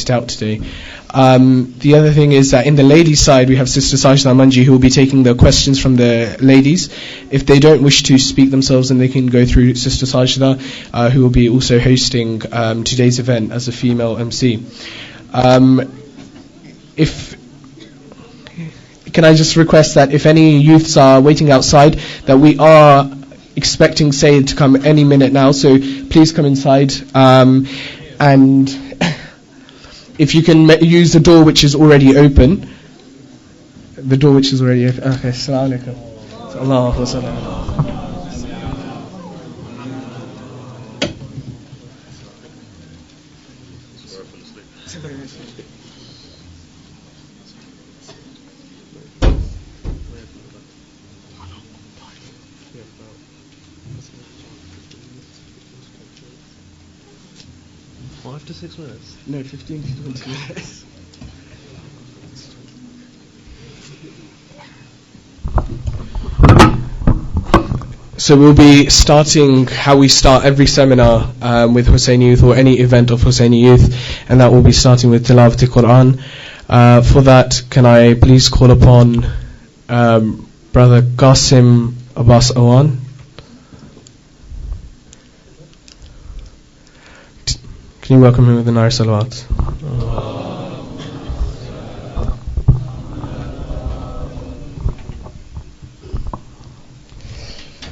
it out today. The other thing is that in the ladies' side, we have Sister Sajda Manji, who will be taking the questions from the ladies. If they don't wish to speak themselves, then they can go through Sister Sajda, who will be also hosting today's event as a female MC. Can I just request that if any youths are waiting outside, that we are expecting Sayyid to come any minute now, so please come inside. And if you can use the door which is already open. The door which is already open. Okay, assalamu alaikum. Allahu sallam. To 6 minutes? No, 15 to 20 minutes. So we'll be starting how we start every seminar with Husseini Youth, or any event of Husseini Youth, and that will be starting with Tilawat al-Quran. For that, can I please call upon Brother Qasim Abbas Awan? Can you welcome him with the Nari Salawat?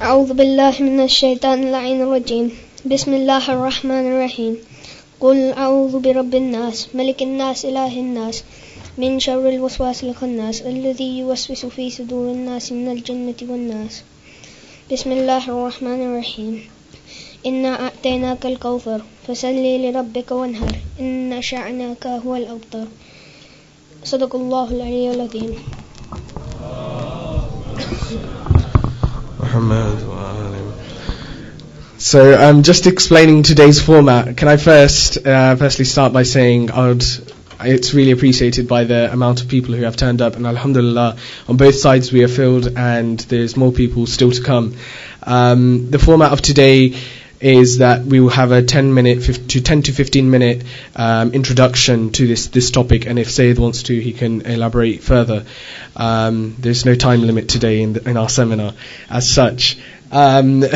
أعوذ بالله من الشيطان اللعين الرجيم بسم الله الرحمن الرحيم قل أعوذ برب الناس ملك الناس إله الناس من شر الوسواس الخناس الذي يوسوس في صدور الناس من الجنة والناس بسم الله الرحمن الرحيم إنا أعطيناك الكوثر فصل لربك وانهر إن شانئك هو الأبتر صدق الله العلي العظيم. So I'm just explaining today's format. Can I firstly start by saying it's really appreciated by the amount of people who have turned up, and alhamdulillah, on both sides we are filled and there's more people still to come. The format of today is that we will have a 10 to 15 minute introduction to this topic, and if Sayyid wants to, he can elaborate further. There's no time limit today in our seminar as such. The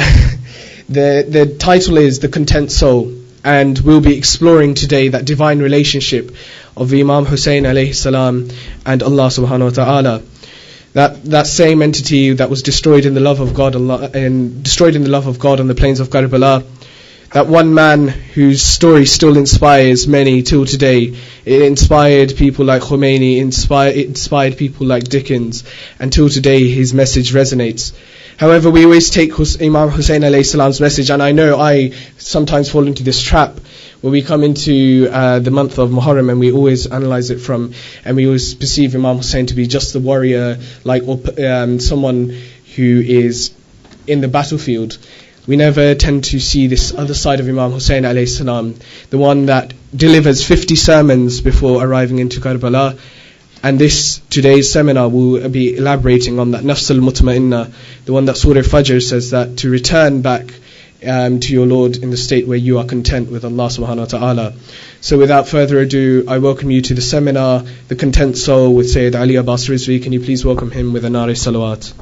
title is The Content Soul, and we'll be exploring today that divine relationship of Imam Hussein alayhi salam and Allah subhanahu wa ta'ala. That same entity that was destroyed in the love of God, on the plains of Karbala. That one man whose story still inspires many till today. It inspired people like Khomeini, it inspired people like Dickens, and till today his message resonates. However, we always take Imam Hussein alayhi salam's message, and I know I sometimes fall into this trap where we come into the month of Muharram and we always analyze it and we always perceive Imam Hussein to be just the warrior, or someone who is in the battlefield. We never tend to see this other side of Imam Hussein alayhi salam, the one that delivers 50 sermons before arriving into Karbala. And today's seminar will be elaborating on that Nafs al-Mutma'inna, the one that Surah Fajr says that to return back to your Lord in the state where you are content with Allah subhanahu wa ta'ala. So without further ado, I welcome you to the seminar, The Content Soul, with Sayyid Ali Abbas Rizvi. Can you please welcome him with a Nari Salawat?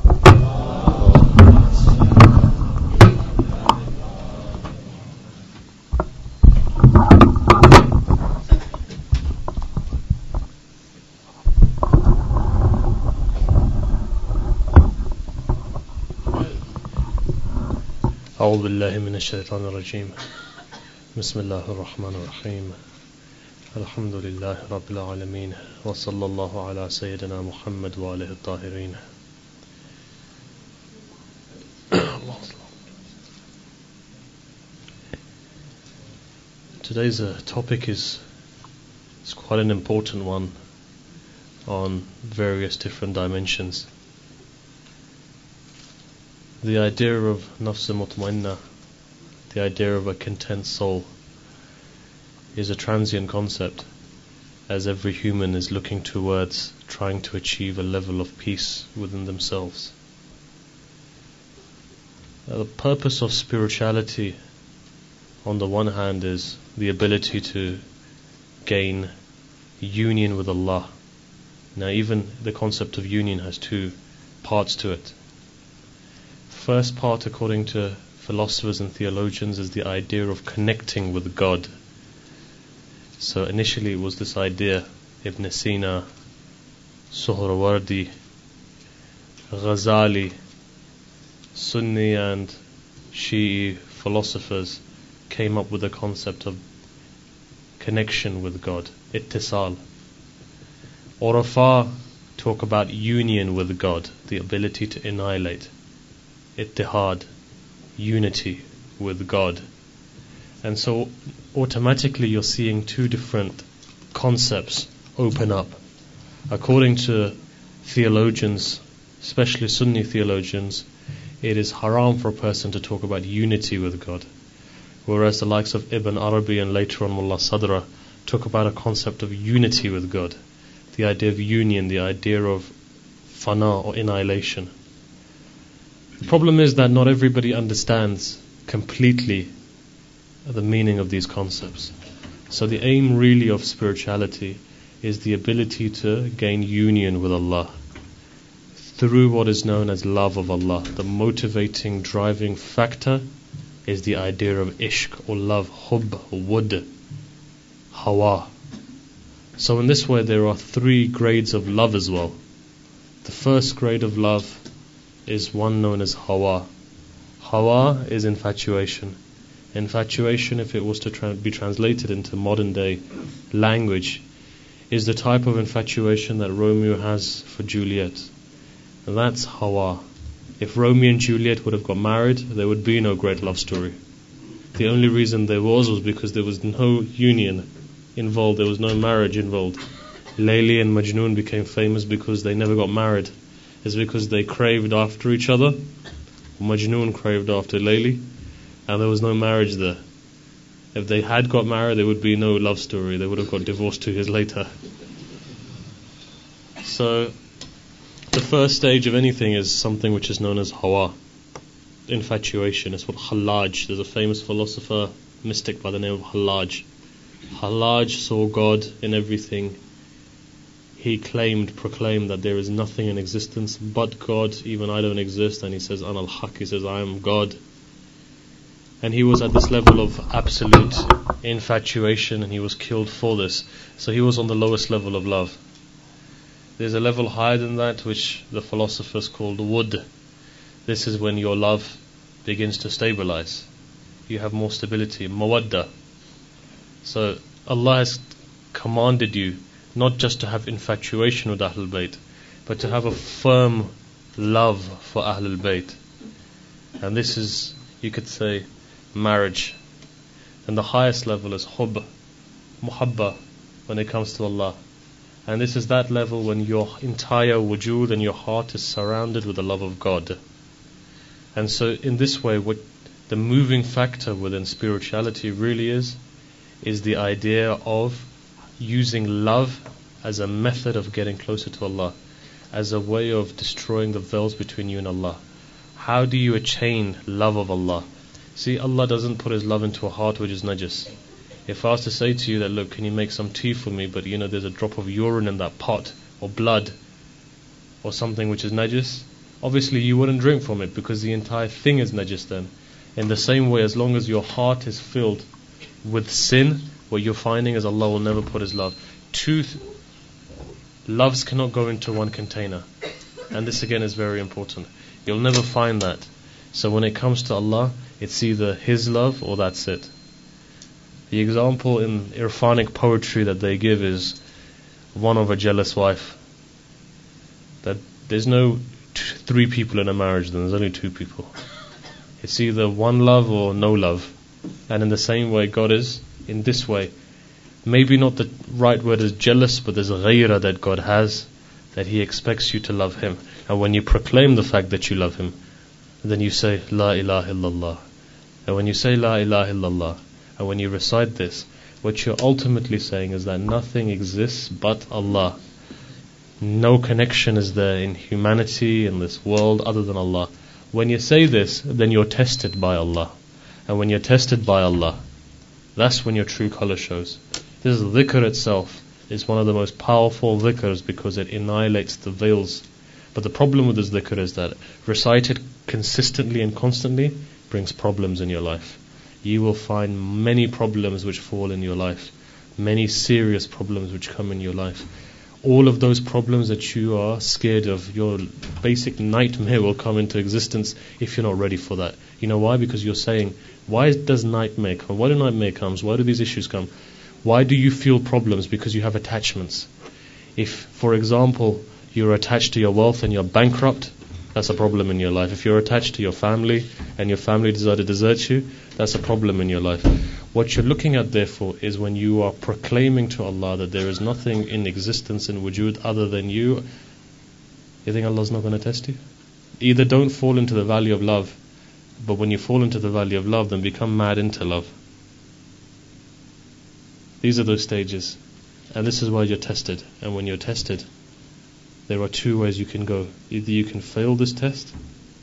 أعوذ بالله من الشيطان الرجيم بسم الله الرحمن الرحيم الحمد لله رب العالمين وصلى الله على سيدنا محمد وآله الطاهرين. Today's topic is quite an important one on various different dimensions. The idea of Nafs al-Mutma'inna, the idea of a content soul, is a transient concept, as every human is looking towards trying to achieve a level of peace within themselves. The purpose of spirituality, on the one hand, is the ability to gain union with Allah. Now even the concept of union has two parts to it. First part, according to philosophers and theologians, is the idea of connecting with God. So initially it was this idea, Ibn Sina, Suhrawardi, Ghazali, Sunni and Shi'i philosophers came up with the concept of connection with God, ittisal. Urafa talk about union with God, the ability to annihilate, ittihad, unity with God. And so automatically you're seeing two different concepts open up. According to theologians, especially Sunni theologians, it is haram for a person to talk about unity with God. Whereas the likes of Ibn Arabi and later on Mullah Sadra talk about a concept of unity with God, the idea of union, the idea of fana or annihilation. The problem is that not everybody understands completely the meaning of these concepts. So the aim really of spirituality is the ability to gain union with Allah through what is known as love of Allah. The motivating, driving factor is the idea of ishq or love, hub, wud, hawa. So in this way there are three grades of love as well. The first grade of love is one known as hawa. Hawa is infatuation. Infatuation, if it was to be translated into modern day language, is the type of infatuation that Romeo has for Juliet. And that's hawa. If Romeo and Juliet would have got married, there would be no great love story. The only reason there was because there was no union involved, there was no marriage involved. Layli and Majnun became famous because they never got married. It's because they craved after each other. Majnun craved after Layli, and there was no marriage there. If they had got married, there would be no love story. They would have got divorced 2 years later. So the first stage of anything is something which is known as hawa, infatuation. It's what Hallaj, there's a famous philosopher, mystic by the name of Hallaj. Hallaj saw God in everything. He proclaimed that there is nothing in existence but God, even I don't exist, and he says, Ana al-Haq, he says, I am God. And he was at this level of absolute infatuation, and he was killed for this. So he was on the lowest level of love. There's a level higher than that, which the philosophers called wud. This is when your love begins to stabilize. You have more stability, mawadda. So Allah has commanded you not just to have infatuation with Ahlul Bayt, but to have a firm love for Ahlul Bayt. And this is, you could say, marriage. And the highest level is hubb, muhabba, when it comes to Allah. And this is that level when your entire wujood and your heart is surrounded with the love of God. And so in this way, what the moving factor within spirituality really is the idea of using love as a method of getting closer to Allah, as a way of destroying the veils between you and Allah. How do you attain love of Allah? See, Allah doesn't put His love into a heart which is najis. If I was to say to you that, look, can you make some tea for me, but there's a drop of urine in that pot, or blood, or something which is najis, obviously you wouldn't drink from it because the entire thing is najis then. In the same way, as long as your heart is filled with sin, what you're finding is Allah will never put His love. Two loves cannot go into one container. And this again is very important. You'll never find that. So when it comes to Allah, it's either His love or that's it. The example in Irfanic poetry that they give is one of a jealous wife. That there's no 3 people in a marriage, then there's only 2 people. It's either one love or no love. And in the same way, God is in this way. Maybe not the right word is jealous, but there's a ghayrah that God has, that He expects you to love Him. And when you proclaim the fact that you love Him, then you say, La ilaha illallah. And when you say La ilaha illallah, and when you recite this, what you're ultimately saying is that nothing exists but Allah. No connection is there in humanity, in this world, other than Allah. When you say this, then you're tested by Allah. And when you're tested by Allah, that's when your true color shows. This is dhikr itself is one of the most powerful dhikrs because it annihilates the veils. But the problem with this dhikr is that recited consistently and constantly brings problems in your life. You will find many problems which fall in your life, many serious problems which come in your life. All of those problems that you are scared of, your basic nightmare will come into existence if you're not ready for that. You know why? Because you're saying, why does nightmare come? Why do nightmare comes? Why do these issues come? Why do you feel problems? Because you have attachments. If, for example, you're attached to your wealth and you're bankrupt, that's a problem in your life. If you're attached to your family and your family desire to desert you, that's a problem in your life. What you're looking at, therefore, is when you are proclaiming to Allah that there is nothing in existence in wujud other than you think Allah's not going to test you? Either don't fall into the valley of love, but when you fall into the valley of love, then become mad into love. These are those stages. And this is why you're tested. And when you're tested, there are two ways you can go. Either you can fail this test,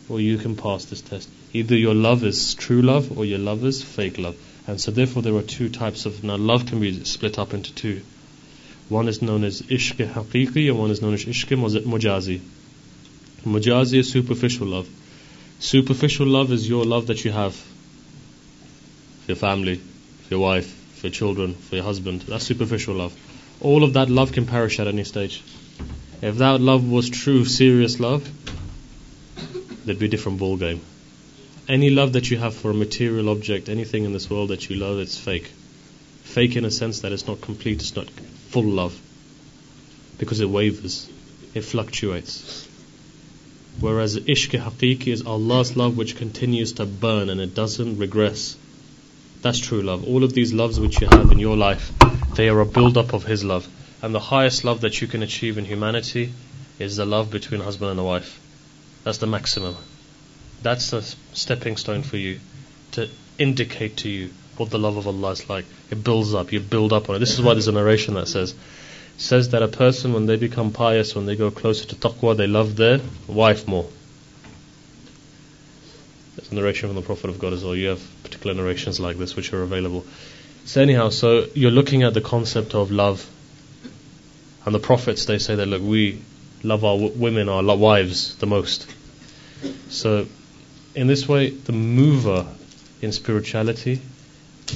or you can pass this test. Either your love is true love, or your love is fake love. And so therefore there are two types of... Now love can be split up into two. One is known as ishq haqiqi, and one is known as ishq mujazi. Mujazi is superficial love. Superficial love is your love that you have for your family, for your wife, for your children, for your husband. That's superficial love. All of that love can perish at any stage. If that love was true, serious love, there'd be a different ball game. Any love that you have for a material object, anything in this world that you love, it's fake. Fake in a sense that it's not complete, it's not full love. Because it wavers, it fluctuates. Whereas ishq haqiqi is Allah's love which continues to burn and it doesn't regress. That's true love. All of these loves which you have in your life, they are a build-up of His love. And the highest love that you can achieve in humanity is the love between a husband and a wife. That's the maximum. That's a stepping stone for you to indicate to you what the love of Allah is like. It builds up, you build up on it. This is why there's a narration that says that a person, when they become pious, when they go closer to taqwa, they love their wife more. There's a narration from the Prophet of God as well. You have particular narrations like this which are available. So anyhow, so you're looking at the concept of love. And the prophets, they say that, look, we love our women, our wives, the most. So, in this way, the mover in spirituality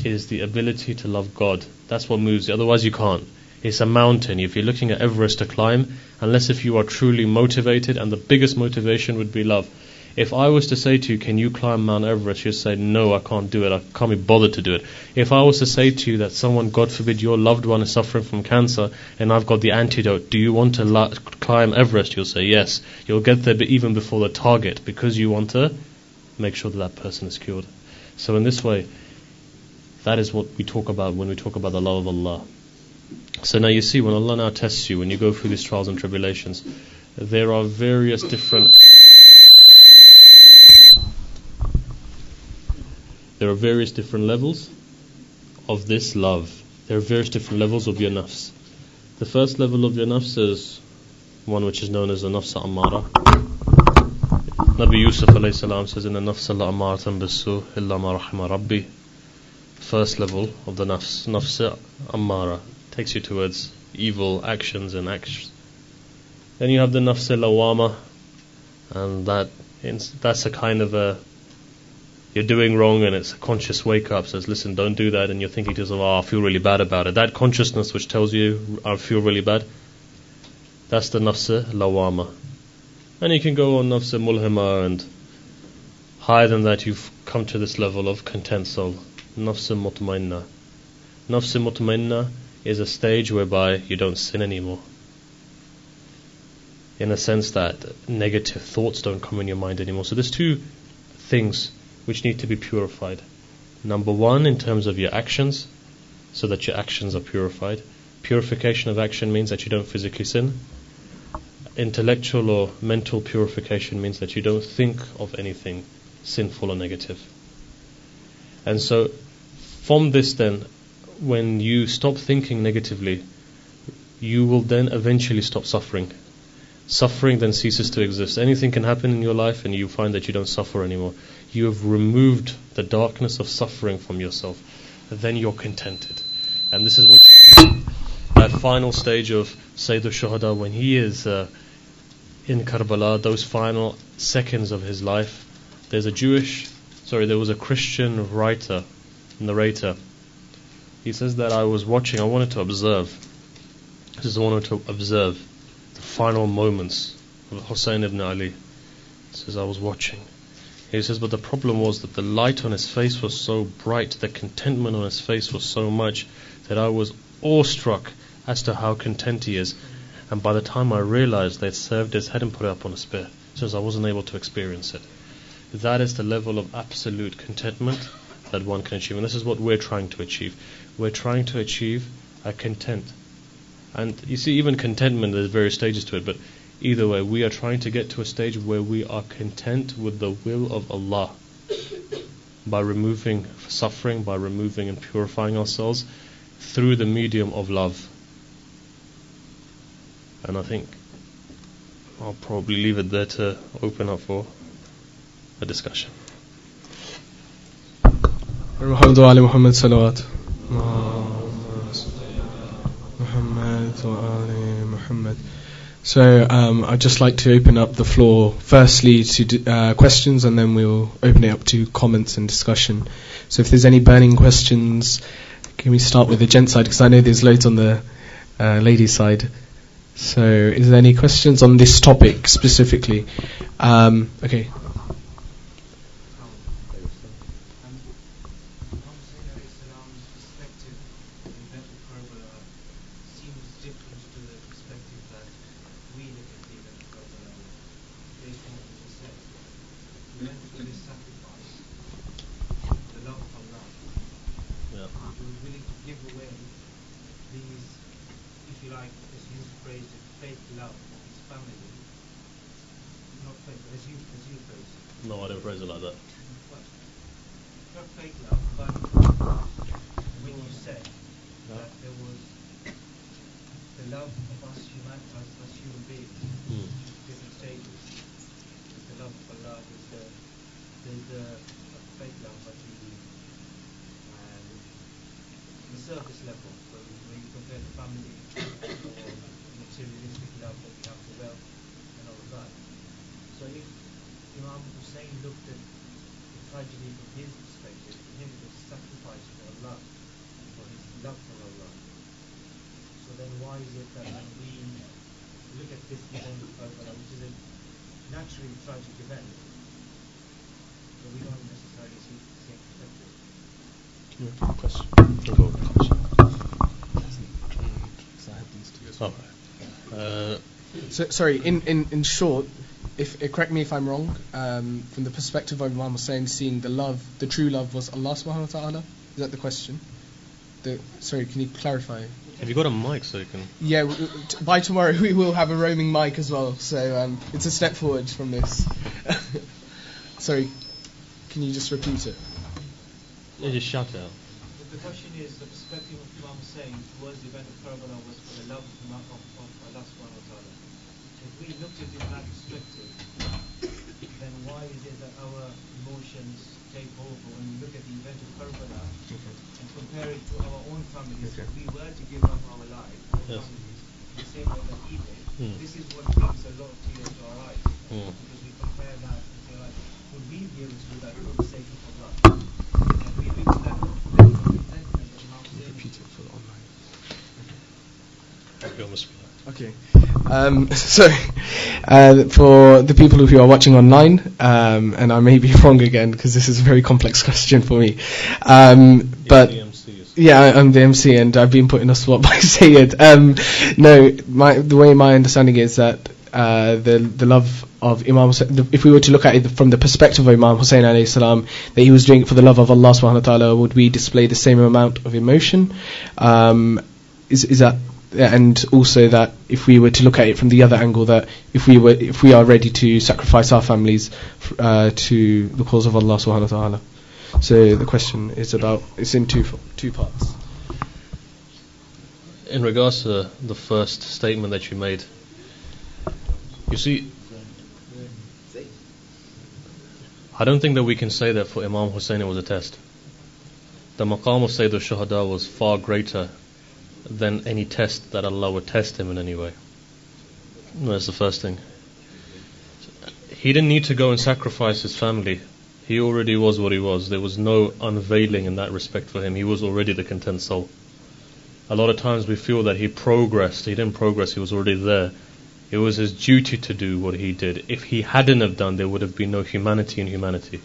is the ability to love God. That's what moves you. Otherwise, you can't. It's a mountain. If you're looking at Everest to climb, unless if you are truly motivated, and the biggest motivation would be love. If I was to say to you, can you climb Mount Everest? You'd say, no, I can't do it. I can't be bothered to do it. If I was to say to you that someone, God forbid, your loved one is suffering from cancer and I've got the antidote, do you want to climb Everest? You'll say, yes. You'll get there even before the target because you want to make sure that person is cured. So in this way, that is what we talk about when we talk about the love of Allah. So now you see, when Allah now tests you, when you go through these trials and tribulations, there are various different... There are various different levels of this love. There are various different levels of your nafs. The first level of your nafs is one which is known as the nafs ammara. Nabi Yusuf alayhi salam says, in the nafs al-ammaratan bisu illa ma rahima rabbi. First level of the nafs ammara, takes you towards evil actions and actions. Then you have the nafs al-lawama, and that's a kind of a... You're doing wrong and it's a conscious wake up, says, listen, don't do that, and you're thinking to yourself, I feel really bad about it. That consciousness which tells you, I feel really bad, that's the nafs lawama. And you can go on nafs mulhima, and higher than that you've come to this level of content soul, nafs mutmainna. Nafs mutmainna is a stage whereby you don't sin anymore. In a sense that negative thoughts don't come in your mind anymore. So there's two things which need to be purified. Number one, in terms of your actions, so that your actions are purified. Purification of action means that you don't physically sin. Intellectual or mental purification means that you don't think of anything sinful or negative. And so, from this then, when you stop thinking negatively, you will then eventually stop suffering. Suffering then ceases to exist. Anything can happen in your life and you find that you don't suffer anymore. You have removed the darkness of suffering from yourself. Then you're contented. And this is what you that final stage of Sayyid al-Shuhada, when he is in Karbala, those final seconds of his life, there was a Christian narrator. He says that I wanted to observe the final moments of Hussein ibn Ali. He says, I was watching. He says, but the problem was that the light on his face was so bright, the contentment on his face was so much, that I was awestruck as to how content he is. And by the time I realized they'd served his head and put it up on a spear, he says, I wasn't able to experience it. That is the level of absolute contentment that one can achieve. And this is what we're trying to achieve. We're trying to achieve a content. And you see, even contentment, there's various stages to it, but either way, we are trying to get to a stage where we are content with the will of Allah, by removing suffering, by removing and purifying ourselves through the medium of love. And I think I'll probably leave it there to open up for a discussion. Muhammad wa ali Muhammad salawat. Muhammad wa ali Muhammad. So I'd just like to open up the floor firstly to questions, and then we'll open it up to comments and discussion. So if there's any burning questions, can we start with the gent side, because I know there's loads on the ladies side. So is there any questions on this topic specifically? Okay. No, I don't phrase it like that. Not fake love, but when you said that there was the love of us human beings, different stages. The love of Allah is the fake love, but the surface level, when you compare the family or materialistic love that we have for wealth and all of that. So if Imam Hussein looked at the tragedy from his perspective, for him it was sacrifice for Allah, for his love for Allah. So then why is it that when we look at this event of Karbala, which is a naturally tragic event, but we don't necessarily see the same perspective? Sorry, in short, correct me if I'm wrong, from the perspective of Imam Hussein, seeing the true love was Allah subhanahu wa ta'ala? Is that the question? Sorry, can you clarify? Have you got a mic so you can... Yeah, by tomorrow we will have a roaming mic as well, so it's a step forward from this. Sorry, can you just repeat it? Yeah, just shout it out. The question is, the perspective of Imam Hussein towards the event of Karbala was for the love of Allah subhanahu wa ta'ala. If we looked at it in that perspective, then why is it that our emotions take over when we look at the event of Karbala and compare it to our own families? If we were to give up our lives, our families, the same way that he did, this is what brings a lot of tears to our eyes. Because we compare that and say, like, would we be able to do that for the sake of Allah? And we reach that level of contentment that Imam Hussein. Repeat it for online. Okay. So, for the people who are watching online, and I may be wrong again because this is a very complex question for me, but yeah, I'm the MC and I've been put in a spot by Sayyid. No, the way my understanding is that the love of Imam Hussein, if we were to look at it from the perspective of Imam Hussein alayhi salam, that he was doing it for the love of Allah subhanahu wa ta'ala, would we display the same amount of emotion? Is that, and also that if we were to look at it from the other angle, that if we are ready to sacrifice our families to the cause of Allah subhanahu wa ta'ala. So the question is it's in two parts. In regards to the first statement that you made, you see, I don't think that we can say that for Imam Hussein it was a test. The maqam of Sayyid al-Shuhada was far greater than any test that Allah would test him in any way. That's the first thing. He didn't need to go and sacrifice his family. He already was what he was. There was no unveiling in that respect for him. He was already the content soul. A lot of times we feel that he progressed. He didn't progress, he was already there. It was his duty to do what he did. If he hadn't have done, there would have been no humanity in humanity.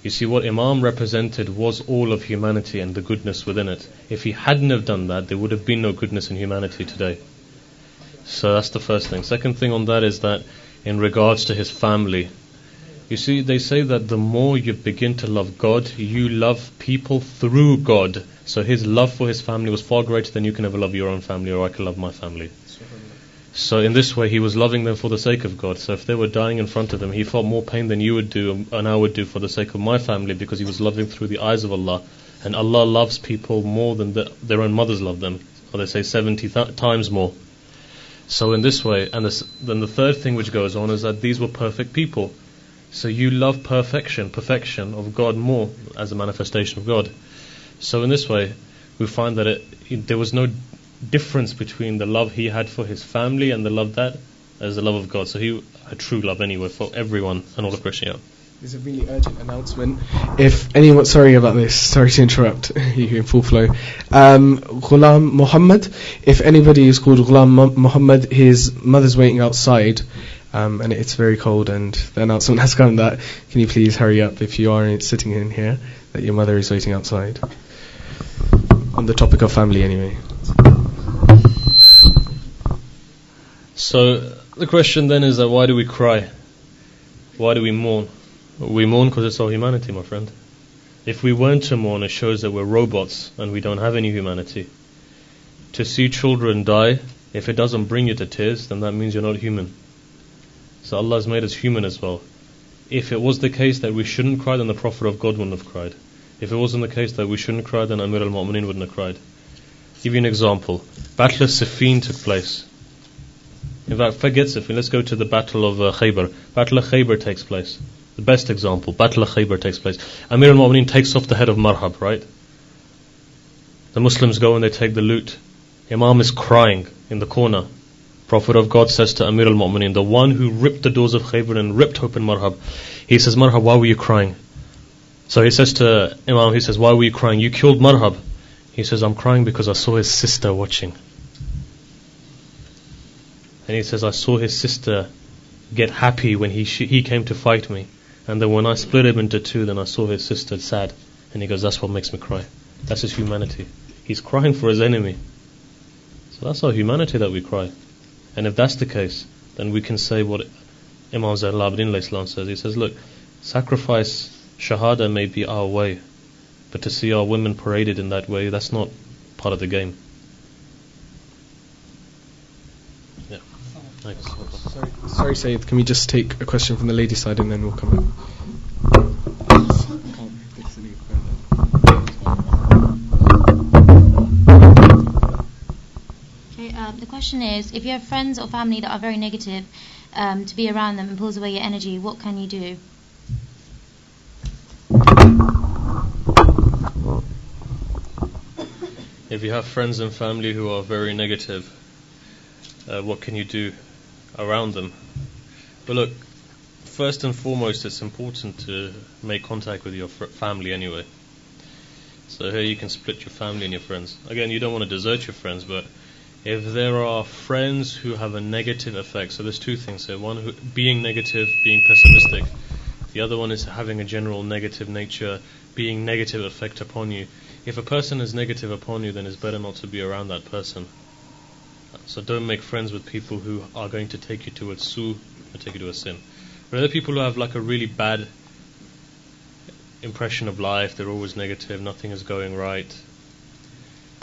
You see, what Imam represented was all of humanity and the goodness within it. If he hadn't have done that, there would have been no goodness in humanity today. So that's the first thing. Second thing on that is that in regards to his family, you see, they say that the more you begin to love God, you love people through God. So his love for his family was far greater than you can ever love your own family, or I can love my family. So in this way, he was loving them for the sake of God. So if they were dying in front of him, he felt more pain than you would do and I would do for the sake of my family, because he was loving through the eyes of Allah. And Allah loves people more than their own mothers love them. Or they say 70 times more. So in this way, and then the third thing which goes on is that these were perfect people. So you love perfection of God more as a manifestation of God. So in this way, we find that there was no difference between the love he had for his family and the love that as the love of God. So he had true love anyway for everyone and all of Christianity. There's a really urgent announcement. If anyone, sorry about this, sorry to interrupt you in full flow. Ghulam Muhammad, if anybody is called Ghulam Muhammad, his mother's waiting outside, and it's very cold, and the announcement has come that, can you please hurry up if you are sitting in here, that your mother is waiting outside. On the topic of family anyway. So the question then is that why do we cry? Why do we mourn? We mourn because it's our humanity, my friend. If we weren't to mourn, it shows that we're robots and we don't have any humanity. To see children die, if it doesn't bring you to tears, then that means you're not human. So Allah has made us human as well. If it was the case that we shouldn't cry, then the Prophet of God wouldn't have cried. If it wasn't the case that we shouldn't cry, then Amir al-Mu'mineen wouldn't have cried. Give you an example. Battle of Siffin took place. In fact, forget Siffin, let's go to the Battle of Khaybar. Battle of Khaybar takes place. The best example, Battle of Khaybar takes place. Amir al-Mu'mineen takes off the head of Marhab, right? The Muslims go and they take the loot. Imam is crying in the corner. Prophet of God says to Amir al-Mu'mineen, the one who ripped the doors of Khaybar and ripped open Marhab, he says, Marhab, why were you crying? So he says to Imam, he says, why were you crying? You killed Marhab. He says, I'm crying because I saw his sister watching. And he says, I saw his sister get happy when he came to fight me. And then when I split him into two, then I saw his sister sad. And he goes, that's what makes me cry. That's his humanity. He's crying for his enemy. So that's our humanity that we cry. And if that's the case, then we can say what Imam Zainul Abidin al-Islam says. He says, look, sacrifice, shahada may be our way, but to see our women paraded in that way, that's not part of the game. Yeah. Thanks. Sorry, Sayyid, can we just take a question from the lady side and then we'll come back? The question is, if you have friends or family that are very negative, to be around them and pulls away your energy, what can you do? If you have friends and family who are very negative, what can you do around them? But look, first and foremost, it's important to make contact with your family anyway. So here you can split your family and your friends. Again, you don't want to desert your friends, but if there are friends who have a negative effect, so there's two things here. One, being negative, being pessimistic. The other one is having a general negative nature, being negative effect upon you. If a person is negative upon you, then it's better not to be around that person. So don't make friends with people who are going to take you to a su, or take you to a sin. But other people who have like a really bad impression of life, they're always negative, nothing is going right.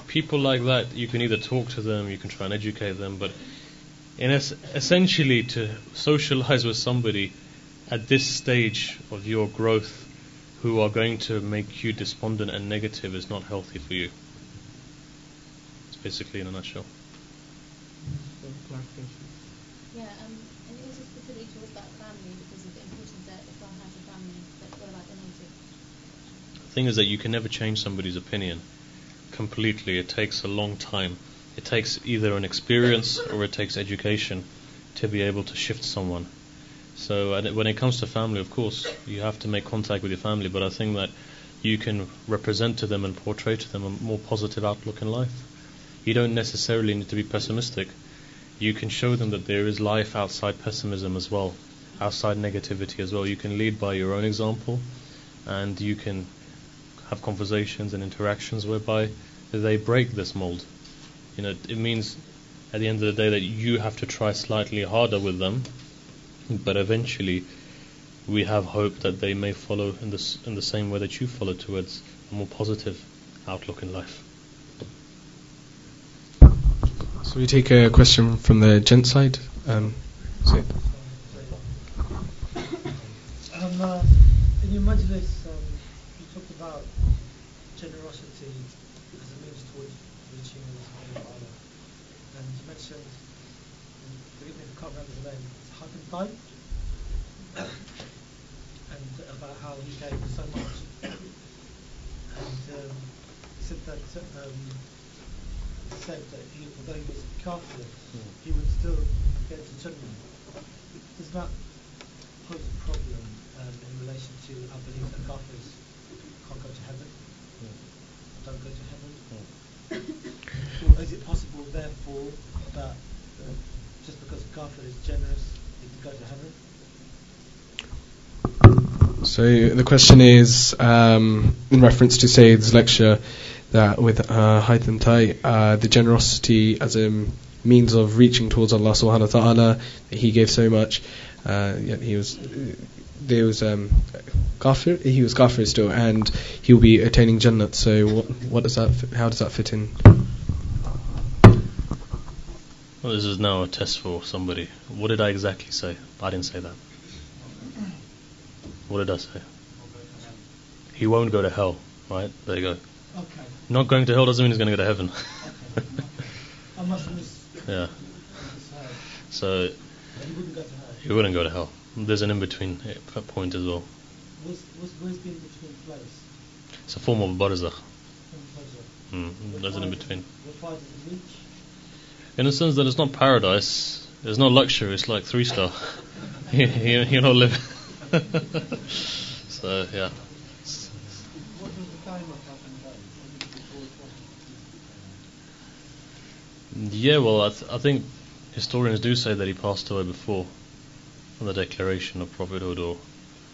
People like that, you can either talk to them, you can try and educate them, but essentially to socialize with somebody at this stage of your growth who are going to make you despondent and negative is not healthy for you. It's basically in a nutshell. Yeah, and it also specifically talks about family because of the importance that Islam has in family. But what about the negative? The thing is that you can never change somebody's opinion. completely. It takes a long time. It takes either an experience or it takes education to be able to shift someone. So when it comes to family, of course, you have to make contact with your family, but I think that you can represent to them and portray to them a more positive outlook in life. You don't necessarily need to be pessimistic. You can show them that there is life outside pessimism as well, outside negativity as well. You can lead by your own example, and you can have conversations and interactions whereby they break this mold. It means at the end of the day that you have to try slightly harder with them, but eventually we have hope that they may follow in the same way that you follow towards a more positive outlook in life. So we take a question from the gent side. So in your majlis, you talked about generosity as a means towards reaching Allah, and you mentioned, forgive me if I can't remember the name, it's Hatem Tai, and about how he gave so much, and he said that although he was kafir, he would still get to Jannah. Does that pose a problem in relation to our belief that kafirs can't go to heaven, don't go to heaven? Or is it possible, therefore, that just because a kafir is generous, he can go to heaven? So the question is, in reference to Sayyid's lecture, that with Hatem Tai, the generosity as a means of reaching towards Allah subhanahu wa ta'ala, he gave so much, yet he was kafir, he was kafir still, and he will be attaining Jannat. So what does that? How does that fit in? Well, this is now a test for somebody. What did I exactly say? I didn't say that. What did I say? He won't go to hell, right? There you go. Okay. Not going to hell doesn't mean he's going to go to heaven. Okay. I must have Yeah. So he wouldn't go to hell. he wouldn't go to hell. There's an in-between point as well. Where's the in-between place? It's a form of barzakh. There's an What in-between. far does it reach? In a sense that it's not paradise, there's no luxury, it's like 3-star. you don't live. So, yeah. What was the time of Hatem Tai? Was it before Prophet? Yeah, well, I think historians do say that he passed away before the declaration of prophethood, or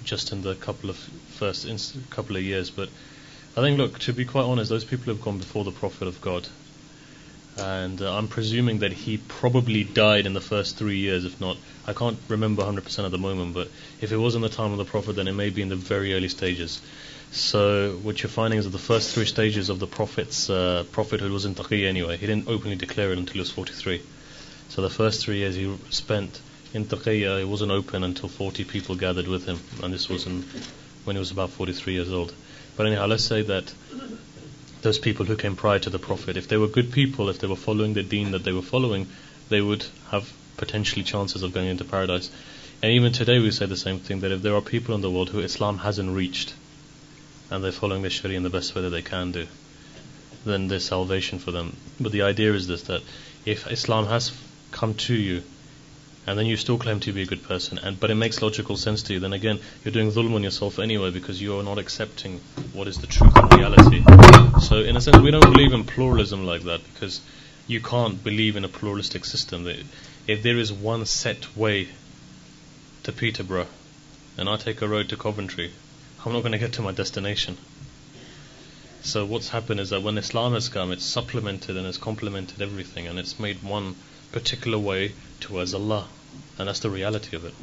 just in the couple of years. But I think, look, to be quite honest, those people have gone before the Prophet of God, and I'm presuming that he probably died in the first 3 years, if not, I can't remember 100% at the moment, but if it was in the time of the Prophet, then it may be in the very early stages. So what you're finding is that the first 3 stages of the Prophet's prophethood was in taqiyya anyway. He didn't openly declare it until he was 43. So the first 3 years he spent in taqiyya, it wasn't open until 40 people gathered with him, and this was when he was about 43 years old. But anyhow, let's say that those people who came prior to the Prophet, if they were good people, if they were following the deen that they were following, they would have potentially chances of going into paradise. And even today we say the same thing, that if there are people in the world who Islam hasn't reached, and they're following the Sharia in the best way that they can do, then there's salvation for them. But the idea is this, that if Islam has come to you, and then you still claim to be a good person, but it makes logical sense to you, then again, you're doing dhulm on yourself anyway, because you are not accepting what is the truth and reality. So in a sense, we don't believe in pluralism like that, because you can't believe in a pluralistic system. If there is one set way to Peterborough, and I take a road to Coventry, I'm not going to get to my destination. So what's happened is that when Islam has come, it's supplemented and it's complemented everything, and it's made one particular way towards Allah, and that's the reality of it.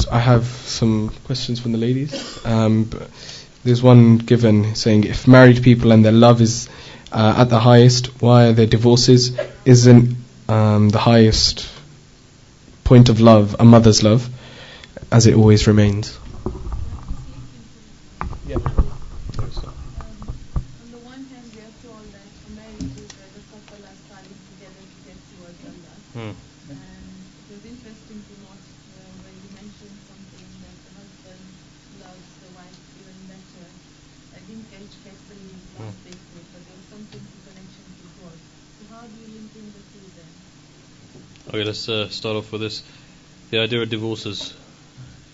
I have some questions from the ladies. But there's one given saying, if married people and their love is at the highest, why are their divorces? Isn't the highest point of love a mother's love, as it always remains? Yeah. On the one hand, we are told that a marriage is the couple are standing together to get towards Allah. And it was interesting to note when you mentioned something that the husband each case study is one big group, but there's something to connection to God. So how do you link in the two then? Okay, let's start off with this. The idea of divorces.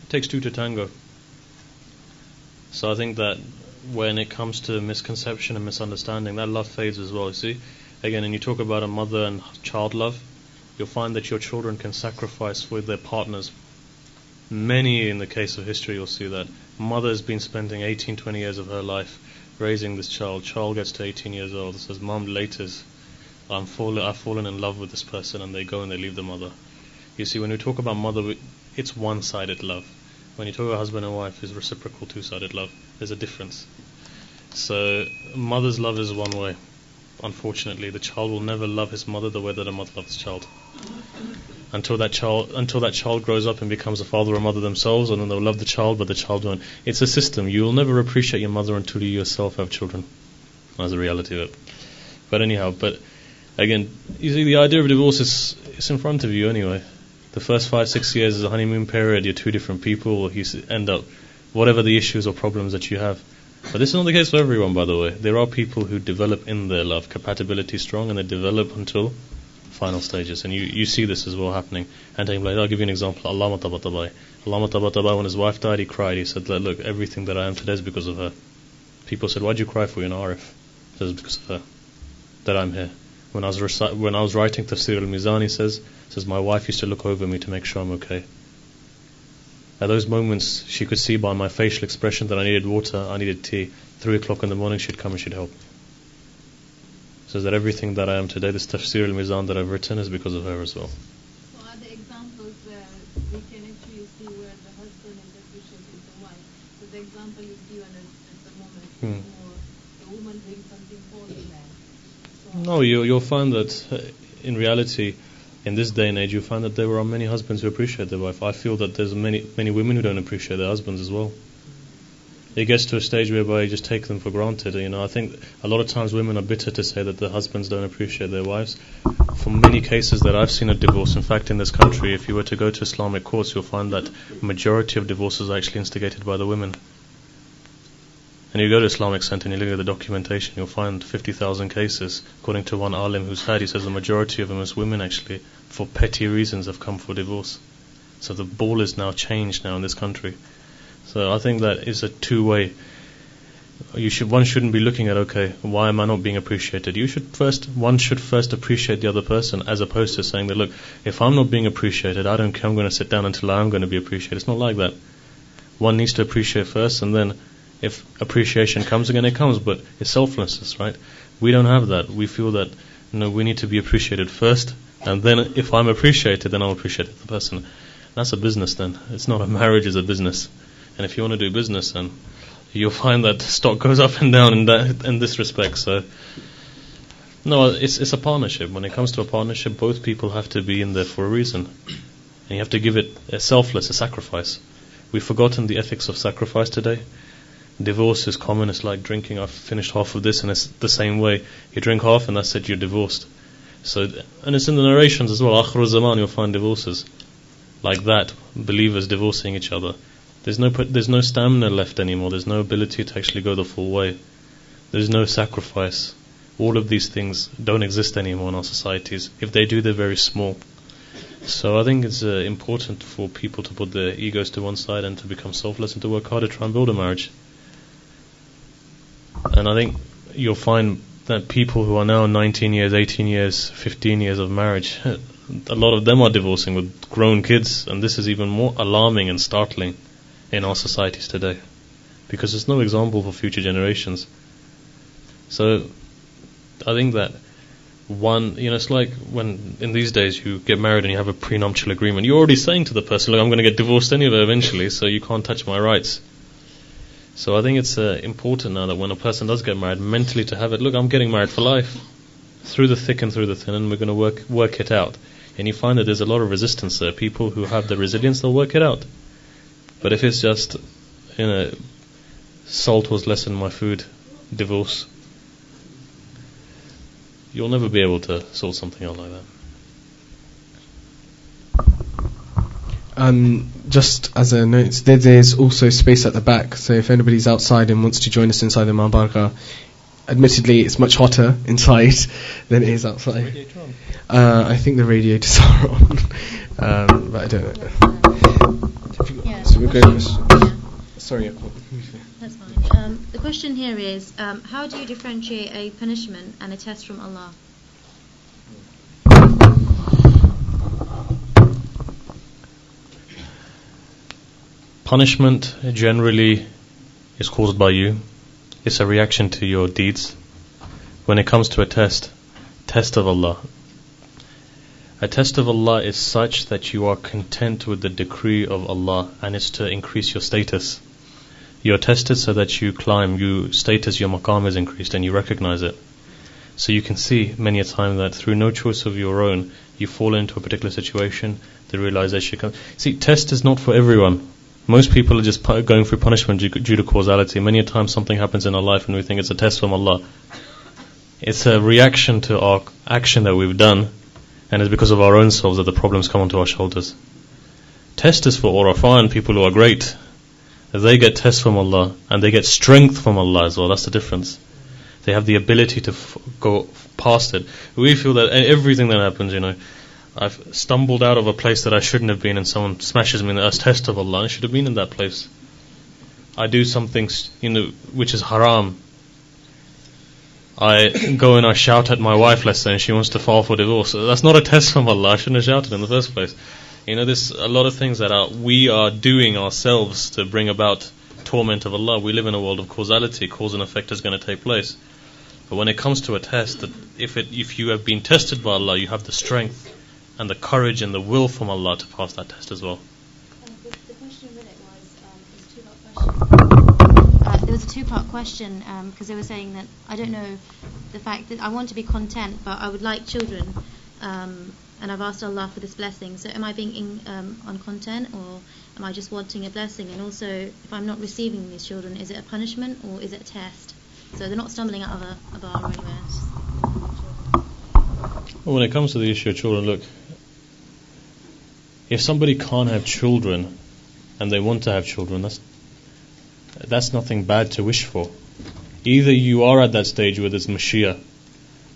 It takes two to tango. So I think that when it comes to misconception and misunderstanding, that love fades as well, you see. Again, when you talk about a mother and child love, you'll find that your children can sacrifice for their partners. Many, in the case of history, you'll see that. Mother has been spending 18, 20 years of her life raising this child. Child gets to 18 years old, says, Mom, later, I've fallen in love with this person, and they go and they leave the mother. You see, when we talk about mother, it's one-sided love. When you talk about husband and wife, it's reciprocal, two-sided love. There's a difference. So, mother's love is one way. Unfortunately, the child will never love his mother the way that a mother loves his child. Until that child grows up and becomes a father or mother themselves, and then they'll love the child, but the child won't. It's a system. You will never appreciate your mother until you yourself have children. That's the reality of it. But anyhow, again, you see, the idea of divorce is in front of you anyway. The first 5-6 years is a honeymoon period. You're two different people. You end up, whatever the issues or problems that you have. But this is not the case for everyone, by the way. There are people who develop in their love, compatibility strong, and they develop until final stages. And you see this as well happening. And I'll give you an example. Allama Tabatabai, when his wife died, he cried. He said, look, everything that I am today is because of her. People said, why'd you cry for? You're an Arif. He says, because of her, that I'm here. When I was writing Tafsir al-Mizan, he says, my wife used to look over me to make sure I'm okay. At those moments, she could see by my facial expression that I needed water, I needed tea. 3 o'clock in the morning, she'd come and she'd help. Says that everything that I am today, this Tafsir al-Mizan that I've written, is because of her as well. So are there examples where we can actually see where the husband is appreciating the wife? So the example is given at the moment is more the woman doing something for the man. So no, you'll find that in reality, in this day and age, you'll find that there are many husbands who appreciate their wife. I feel that there's many women who don't appreciate their husbands as well. It gets to a stage whereby you just take them for granted. I think a lot of times women are bitter to say that the husbands don't appreciate their wives. For many cases that I've seen of divorce, in fact in this country, if you were to go to Islamic courts, you'll find that majority of divorces are actually instigated by the women. And you go to Islamic Center and you look at the documentation, you'll find 50,000 cases. According to one alim who's had, he says the majority of them as women actually, for petty reasons, have come for divorce. So the ball is now changed now in this country. So I think that is a two-way. One shouldn't be looking at, okay, why am I not being appreciated? One should first appreciate the other person, as opposed to saying that, look, if I'm not being appreciated, I don't care, I'm going to sit down until I'm going to be appreciated. It's not like that. One needs to appreciate first, and then if appreciation comes, again it comes, but it's selflessness, right? We don't have that. We feel that, we need to be appreciated first, and then if I'm appreciated, then I'll appreciate the person. That's a business then. It's not a marriage, it's a business. And if you want to do business, then you'll find that stock goes up and down in this respect. So, no, it's a partnership. When it comes to a partnership, both people have to be in there for a reason. And you have to give it a sacrifice. We've forgotten the ethics of sacrifice today. Divorce is common. It's like drinking. I've finished half of this, and it's the same way. You drink half, and that's it, you're divorced. So, and it's in the narrations as well. Akhir zaman, you'll find divorces like that. Believers divorcing each other. There's no stamina left anymore. There's no ability to actually go the full way. There's no sacrifice. All of these things don't exist anymore in our societies. If they do, they're very small. So I think it's important for people to put their egos to one side and to become selfless and to work hard to try and build a marriage. And I think you'll find that people who are now 19 years, 18 years, 15 years of marriage, a lot of them are divorcing with grown kids, and this is even more alarming and startling in our societies today, because there's no example for future generations. So I think that it's like when in these days you get married and you have a prenuptial agreement, you're already saying to the person, look, I'm going to get divorced anyway eventually, so you can't touch my rights. So I think it's important now that when a person does get married, mentally to have it, look, I'm getting married for life, through the thick and through the thin, and we're going to work it out. And you find that there's a lot of resistance there. People who have the resilience, they'll work it out. But if it's just, salt was less in my food, divorce, you'll never be able to sort something out like that. Just as a note, there's also space at the back, so if anybody's outside and wants to join us inside the Mabaraka, admittedly it's much hotter inside than it is outside. I think the radiators are on, but I don't know. Yeah, So we're going. yeah. Sorry, That's fine. The question here is, how do you differentiate a punishment and a test from Allah? Punishment generally is caused by you. It's a reaction to your deeds. When it comes to a test of Allah, a test of Allah is such that you are content with the decree of Allah, and it's to increase your status. You are tested so that you climb, your maqam is increased, and you recognize it. So you can see many a time that through no choice of your own, you fall into a particular situation, the realization comes. See, test is not for everyone. Most people are just going through punishment due to causality. Many a time something happens in our life and we think it's a test from Allah. It's a reaction to our action that we've done, and it's because of our own selves that the problems come onto our shoulders. Test is for Urafan, people who are great. They get tests from Allah, and they get strength from Allah as well. That's the difference. They have the ability to go past it. We feel that everything that happens, I've stumbled out of a place that I shouldn't have been, and someone smashes me in the test of Allah. I should have been in that place. I do something, which is haram. I go and I shout at my wife, let's say, and she wants to file for divorce. That's not a test from Allah. I shouldn't have shouted in the first place. There's a lot of things that we are doing ourselves to bring about torment of Allah. We live in a world of causality. Cause and effect is going to take place. But when it comes to a test, that if you have been tested by Allah, you have the strength and the courage and the will from Allah to pass that test as well. The question with it was, there was a two-part question, because they were saying that, I don't know, the fact that I want to be content, but I would like children, and I've asked Allah for this blessing. So am I being uncontent, or am I just wanting a blessing? And also, if I'm not receiving these children, is it a punishment or is it a test? So they're not stumbling out of a bar or anywhere. Well, when it comes to the issue of children, look, if somebody can't have children and they want to have children, that's nothing bad to wish for. Either you are at that stage where there's Mashiach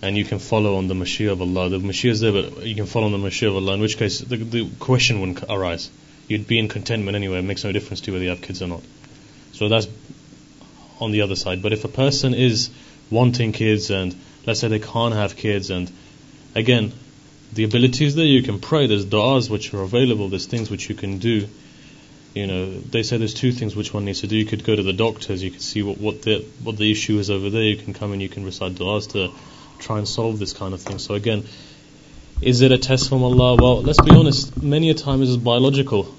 and you can follow on the Mashiach of Allah. The Mashiach is there, but you can follow on the Mashiach of Allah, in which case the question wouldn't arise. You'd be in contentment anyway. It makes no difference to you whether you have kids or not. So that's on the other side. But if a person is wanting kids, and let's say they can't have kids, and again, the ability is there, you can pray, there's du'as which are available, there's things which you can do. They say there's two things which one needs to do. You could go to the doctors, you could see what the issue is over there, you can come and you can recite du'as to try and solve this kind of thing. So again, is it a test from Allah? Well, let's be honest, many a time it is biological.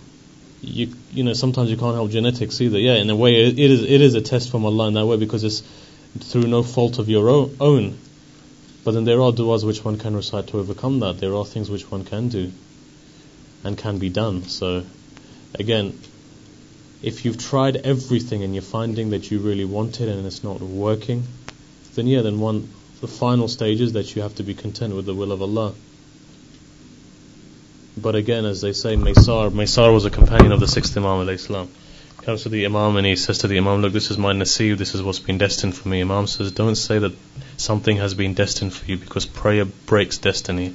Sometimes you can't help genetics either. Yeah, in a way it is a test from Allah in that way, because it's through no fault of your own. But then there are du'as which one can recite to overcome that. There are things which one can do and can be done. So again, if you've tried everything and you're finding that you really want it and it's not working, then the final stage is that you have to be content with the will of Allah. But again, as they say, Maysar was a companion of the 6th Imam alayhi salam. Comes to the Imam and he says to the Imam, look, this is my nasib, this is what's been destined for me. Imam says, don't say that something has been destined for you, because prayer breaks destiny.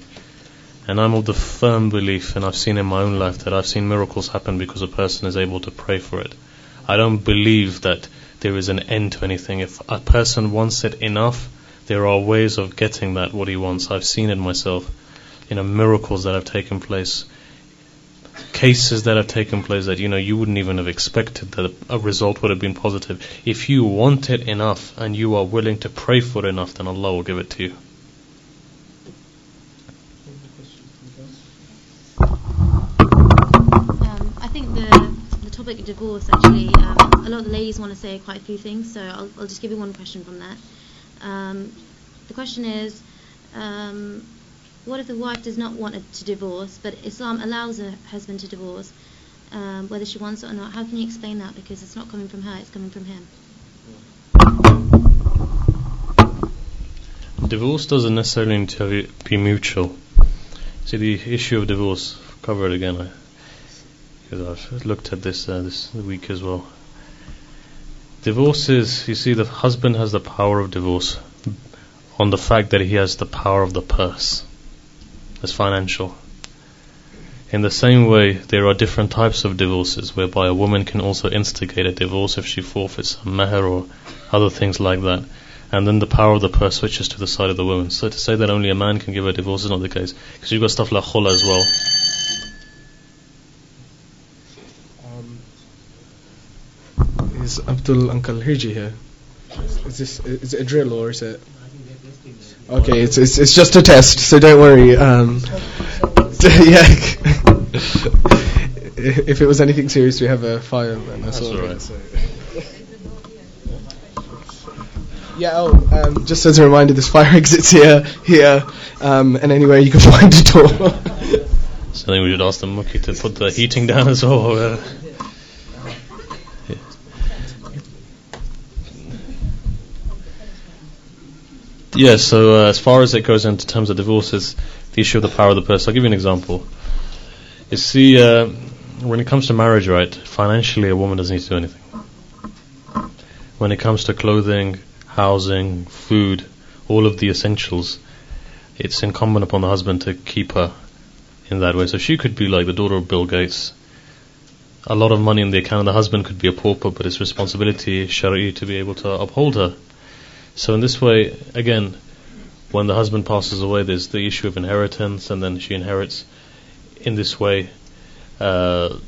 And I'm of the firm belief, and I've seen in my own life, that I've seen miracles happen because a person is able to pray for it. I don't believe that there is an end to anything. If a person wants it enough, there are ways of getting that what he wants. I've seen it myself. Miracles that have taken place, cases that have taken place that you wouldn't even have expected that a result would have been positive. If you want it enough and you are willing to pray for it enough, then Allah will give it to you. I think the topic of divorce, actually, a lot of the ladies want to say quite a few things, so I'll just give you one question from that. The question is, what if the wife does not want to divorce, but Islam allows her husband to divorce, whether she wants it or not? How can you explain that? Because it's not coming from her, it's coming from him. Divorce doesn't necessarily need to be mutual. See, the issue of divorce, cover it again. because I've looked at this this week as well. Divorce is, you see, the husband has the power of divorce on the fact that he has the power of the purse. It's financial. In the same way, there are different types of divorces whereby a woman can also instigate a divorce if she forfeits a mahr or other things like that. And then the power of the purse switches to the side of the woman. So to say that only a man can give a divorce is not the case, because you've got stuff like khula as well. Is Abdul Uncle Hiji here? Is it a drill or is it? Okay, it's just a test, so don't worry. Yeah. If it was anything serious, we have a fire, and that's all right. So. Yeah. Just as a reminder, there's fire exits here, and anywhere you can find a door. So I think we should ask the Mukhi to put the heating down as well. Yeah, so as far as it goes into terms of divorces, the issue of the power of the purse. I'll give you an example. You see, when it comes to marriage, right, financially a woman doesn't need to do anything. When it comes to clothing, housing, food, all of the essentials, it's incumbent upon the husband to keep her in that way. So she could be like the daughter of Bill Gates, a lot of money in the account, and the husband could be a pauper, but it's responsibility, shari'i, to be able to uphold her. So in this way, again, when the husband passes away, there's the issue of inheritance, and then she inherits in this way, or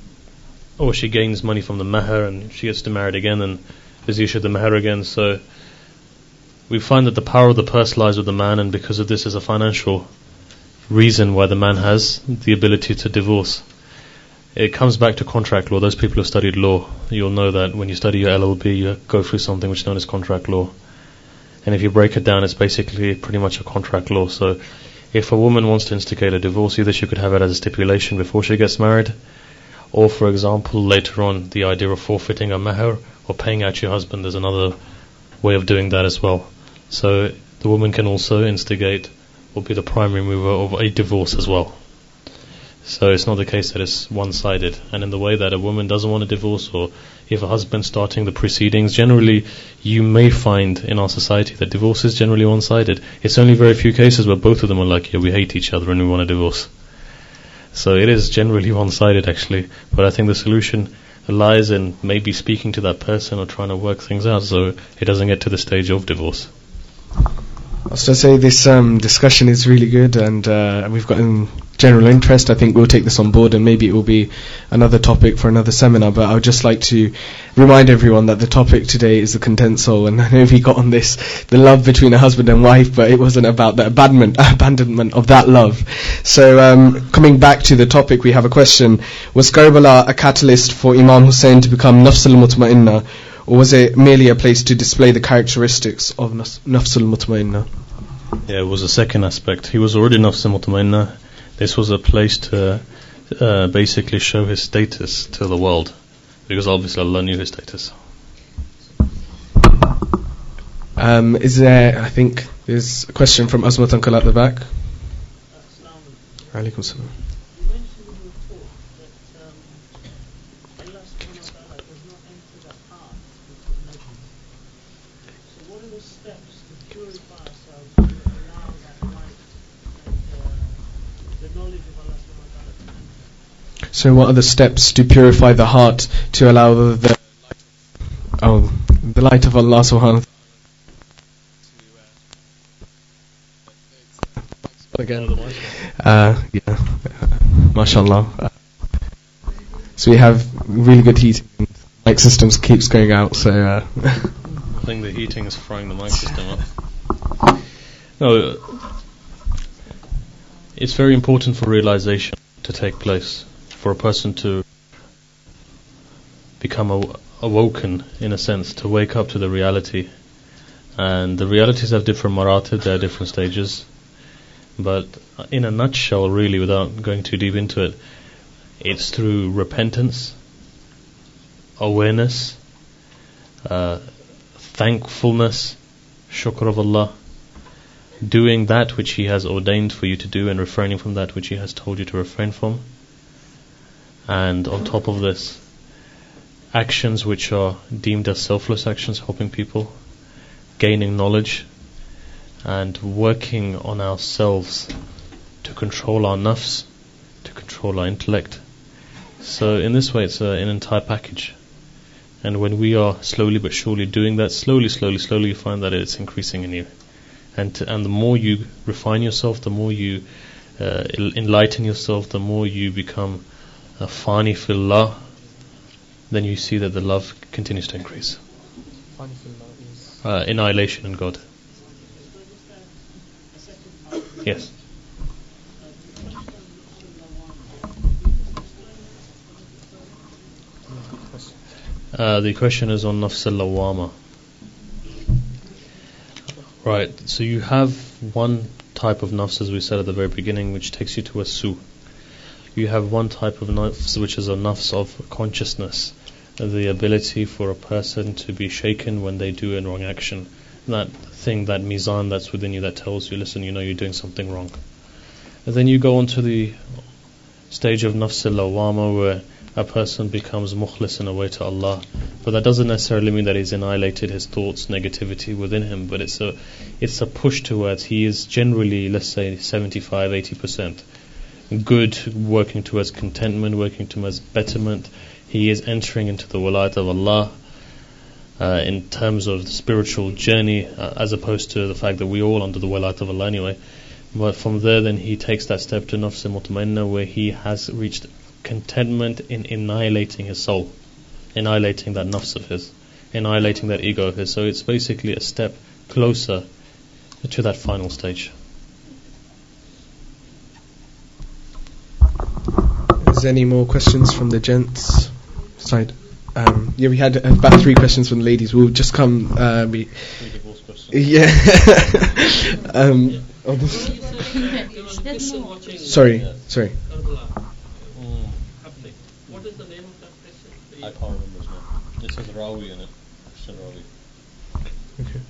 she gains money from the mahr, and she gets to marry again, and there's the issue of the mahr again. So we find that the power of the purse lies with the man, and because of this is a financial reason why the man has the ability to divorce. It comes back to contract law. Those people who studied law, you'll know that when you study your LLB, you go through something which is known as contract law. And if you break it down, it's basically pretty much a contract law. So if a woman wants to instigate a divorce, either she could have it as a stipulation before she gets married, or, for example, later on, the idea of forfeiting a mahr or paying out your husband, there's another way of doing that as well. So the woman can also instigate or be the primary mover of a divorce as well. So it's not the case that it's one-sided. And in the way that a woman doesn't want a divorce, or if a husband's starting the proceedings, generally you may find in our society that divorce is generally one-sided. It's only very few cases where both of them are like, yeah, we hate each other and we want a divorce. So it is generally one-sided actually. But I think the solution lies in maybe speaking to that person or trying to work things out so it doesn't get to the stage of divorce. I was to say this discussion is really good, and we've got general interest. I think we'll take this on board, and maybe it will be another topic for another seminar. But I would just like to remind everyone that the topic today is the content soul, and I know we got on this, the love between a husband and wife, but it wasn't about the abandonment of that love. So coming back to the topic, we have a question: was Karbala a catalyst for Imam Hussein to become Nafs al-Mutmainnah, or was it merely a place to display the characteristics of Nafs al-Mutmainnah? Yeah, it was a second aspect. He was already Nafs al-Mutmainnah. This was a place to basically show his status to the world, because obviously Allah knew his status. Is there, I think there's a question from Azmat Uncle at the back. Alaikum salam. You mentioned in your talk that Allah subhanahu wa ta'ala does not enter the heart with negligence. So what are the steps to purify ourselves to allow that light and the knowledge of Allah subhanahu wa ta'ala? So what are the steps to purify the heart to allow the light of Allah subhanahu wa ta'ala again? Yeah, mashallah. So we have really good heating. Mic systems keeps going out, so I think the heating is frying the mic system up. No, it's very important for realization to take place, for a person to become awoken, in a sense, to wake up to the reality. And the realities have different maratib, there are different stages. But in a nutshell, really, without going too deep into it, it's through repentance, awareness, thankfulness, shukr of Allah, doing that which He has ordained for you to do and refraining from that which He has told you to refrain from, And on top of this, actions which are deemed as selfless actions, helping people, gaining knowledge, and working on ourselves to control our nafs, to control our intellect. So in this way it's an entire package. And when we are slowly but surely doing that, slowly you find that it's increasing in you. And the more you refine yourself, the more you enlighten yourself, the more you become fani fillah, then you see that the love continues to increase. Fani fillah is annihilation in God. Yes. The question is on nafs al-lawama. Right, so you have one type of nafs, as we said at the very beginning, which takes you to a su. You have one type of nafs which is a nafs of consciousness, the ability for a person to be shaken when they do a wrong action. That thing, that mizan that's within you that tells you, listen, you know you're doing something wrong. And then you go on to the stage of nafs al-lawama, where a person becomes mukhlis in a way to Allah. But that doesn't necessarily mean that he's annihilated his thoughts, negativity within him, but it's a push towards, he is generally, let's say, 75-80% good, working towards contentment, working towards betterment. He is entering into the walayat of Allah in terms of the spiritual journey, as opposed to the fact that we're all under the walayat of Allah anyway. But from there then he takes that step to nafs al-mutmainnah, where he has reached contentment in annihilating his soul, annihilating that nafs of his, annihilating that ego of his. So it's basically a step closer to that final stage. Is there any more questions from the gents side? Yeah, we had about 3 questions from the ladies. We'll just come. Three divorce questions. Yeah. Sorry. What is the name of that question? I can't remember his name. It says Rawi in it. Christian Rawi. Okay.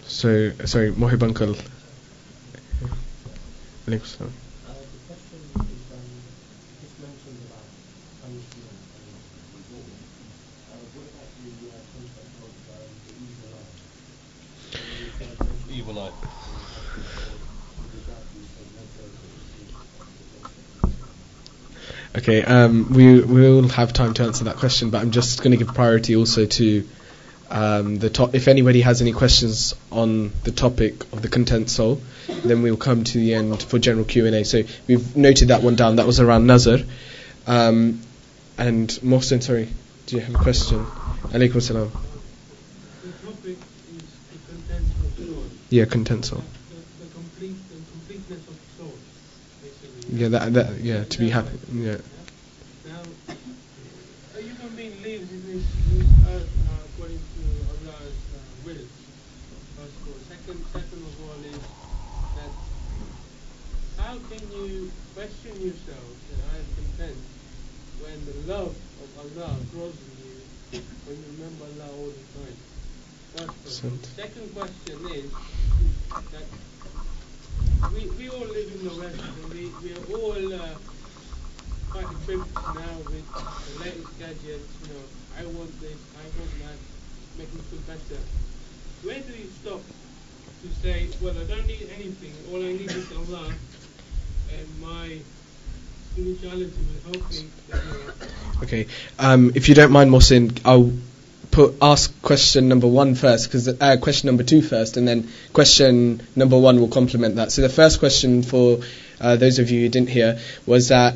So, sorry, Mohib uncle. Alaikum salam. The question is, just mentioned about punishment and reward. What about the concept of the evil eye? Evil eye. Okay, we will have time to answer that question, but I'm just going to give priority also to if anybody has any questions on the topic of the content soul, then we'll come to the end for general Q&A. So we've noted that one down. That was around Nazar. And Mohsin, sorry, do you have a question? Alaikum salam. The topic is the content of soul. Yeah, content soul. The completeness of soul, basically. Yeah, to be happy. Yeah. Now, a human being lives in this earth according to Allah's will. First of all. Second of all is that how can you question yourself that I am content when the love of Allah grows in you, when you remember Allah all the time? First of all. Second question is that we all live in the West, and we are all quite equipped now with the latest gadgets. I want this, I want that, make me feel better. Where do you stop to say, well, I don't need anything, all I need is Allah, and my spirituality will help me get more? Okay. If you don't mind, Mohsin, I'll ask question number 1 first, because question number 2 first, and then question number 1 will complement that. So the first question for those of you who didn't hear was that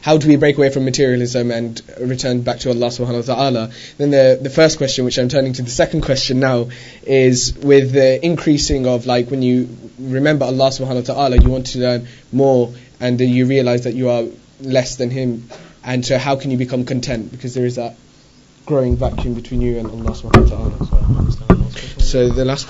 how do we break away from materialism and return back to Allah subhanahu wa ta'ala? Then the first question, which I'm turning to the second question now, is with the increasing of, like, when you remember Allah subhanahu wa ta'ala, you want to learn more, and then you realize that you are less than Him, and so how can you become content? Because there is that growing vacuum between you and Allah subhanahu wa ta'ala. So the first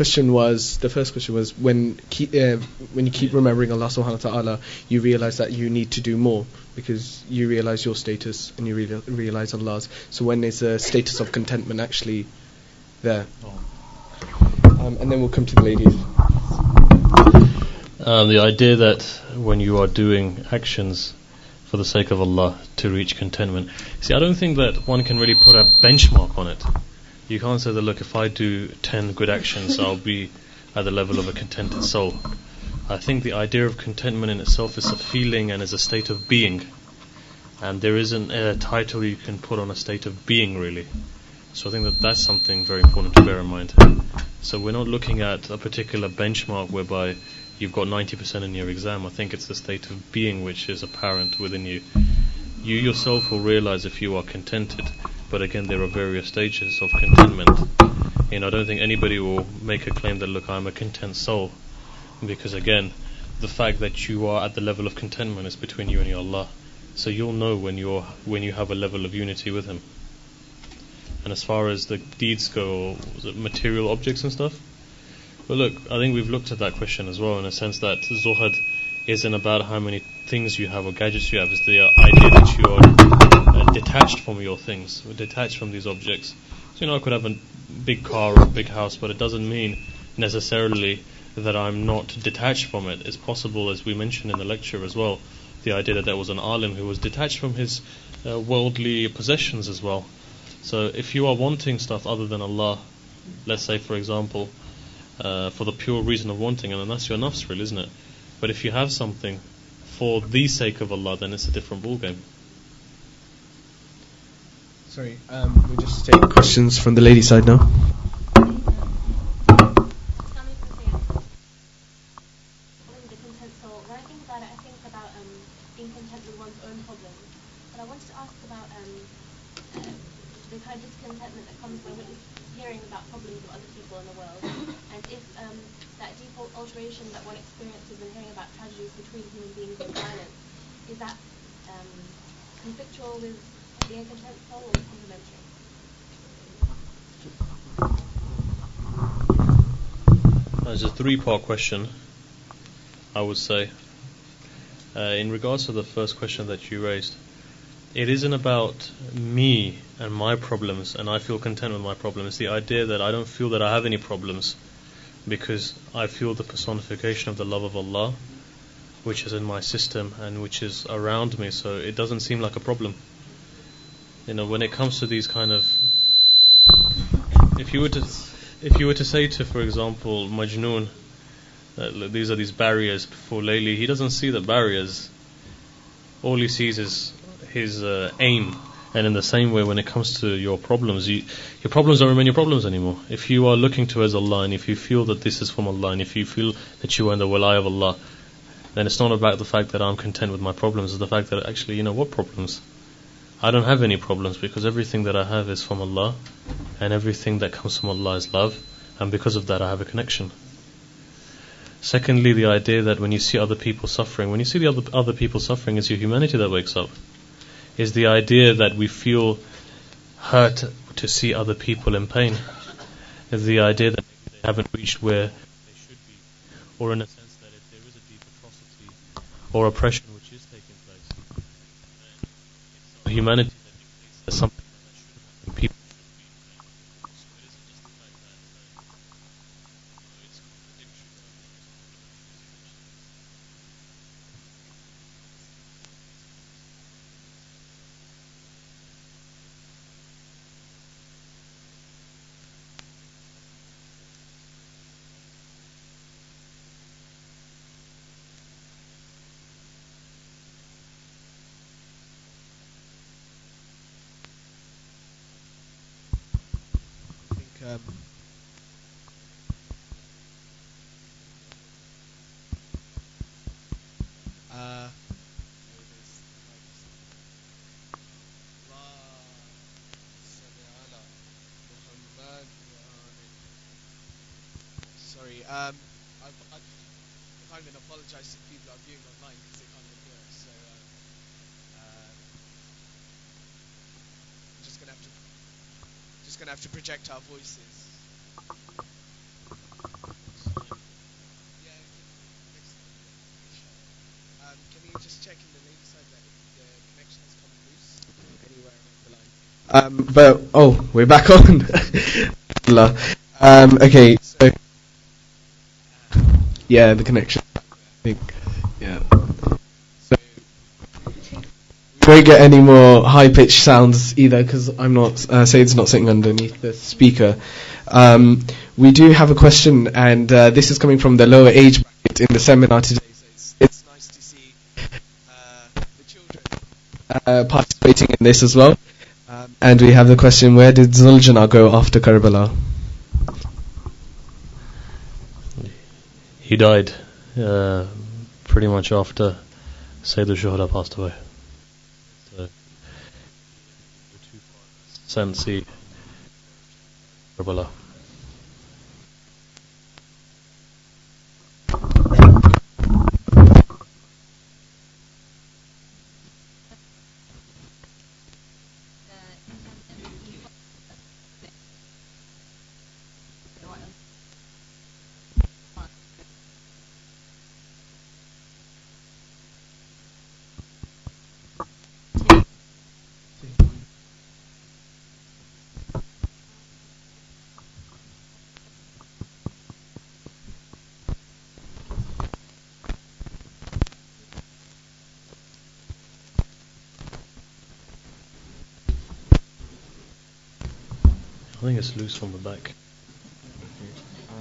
question was when you keep remembering Allah subhanahu wa ta'ala, you realize that you need to do more, because you realize your status and you realize Allah's. So when is the status of contentment actually there? And then we'll come to the ladies. The idea that when you are doing actions for the sake of Allah to reach contentment. See, I don't think that one can really put a benchmark on it. You can't say that, look, if I do 10 good actions, I'll be at the level of a contented soul. I think the idea of contentment in itself is a feeling and is a state of being. And there isn't a title you can put on a state of being, really. So I think that that's something very important to bear in mind. So we're not looking at a particular benchmark whereby you've got 90% in your exam. I think it's the state of being which is apparent within you. You yourself will realize if you are contented. But again, there are various stages of contentment. I don't think anybody will make a claim that, look, I'm a content soul. Because again, the fact that you are at the level of contentment is between you and your Allah. So you'll know when you have a level of unity with Him. And as far as the deeds go, was it material objects and stuff? But look, I think we've looked at that question as well, in a sense that Zuhad isn't about how many things you have or gadgets you have. It's the idea that you are detached from your things, detached from these objects. So I could have a big car or a big house, but it doesn't mean necessarily that I'm not detached from it. It's possible, as we mentioned in the lecture as well, the idea that there was an alim who was detached from his worldly possessions as well. So if you are wanting stuff other than Allah, let's say for example, for the pure reason of wanting, and then that's your nafs, really, isn't it? But if you have something for the sake of Allah, then it's a different ballgame. Sorry, we'll just take questions from the lady side now. There's a three-part question, I would say. In regards to the first question that you raised, it isn't about me and my problems and I feel content with my problems. It's the idea that I don't feel that I have any problems because I feel the personification of the love of Allah, which is in my system and which is around me, so it doesn't seem like a problem. When it comes to these kind of, if you were to say to, for example, Majnoon, these are these barriers for Layli, he doesn't see the barriers. All he sees is his aim. And in the same way, when it comes to your problems, your problems don't remain your problems anymore. If you are looking towards Allah, and if you feel that this is from Allah, and if you feel that you are in the walaya of Allah, then it's not about the fact that I'm content with my problems. It's the fact that actually, what problems? I don't have any problems because everything that I have is from Allah, and everything that comes from Allah is love, and because of that I have a connection. Secondly, the idea that when you see other people suffering, when you see the other people suffering, it's your humanity that wakes up. Is the idea that we feel hurt to see other people in pain. Is the idea that maybe they haven't reached where they should be, or in a sense that if there is a deep atrocity or oppression which is taking place, then it's our humanity that dictates that something like that should happen. People should be in pain. So it isn't just the fact that it's contradiction. Sorry, if I'm going to apologize to people who are viewing online because they can't even hear us, so I'm just going to have to project our voices. Can you just check in the lady side that if the connection has come loose anywhere along the line? But we're back on. Okay, so yeah, the connection. think, yeah. So we won't get any more high-pitched sounds either, because I'm not. Sayyid's not sitting underneath the speaker. We do have a question, and this is coming from the lower age bracket in the seminar today. So it's nice to see the children participating in this as well. And we have the question: where did Zuljana go after Karbala? He died pretty much after Sayyid al-Shuhada passed away. So, Sansi, Karbala. I think it's loose from the back. I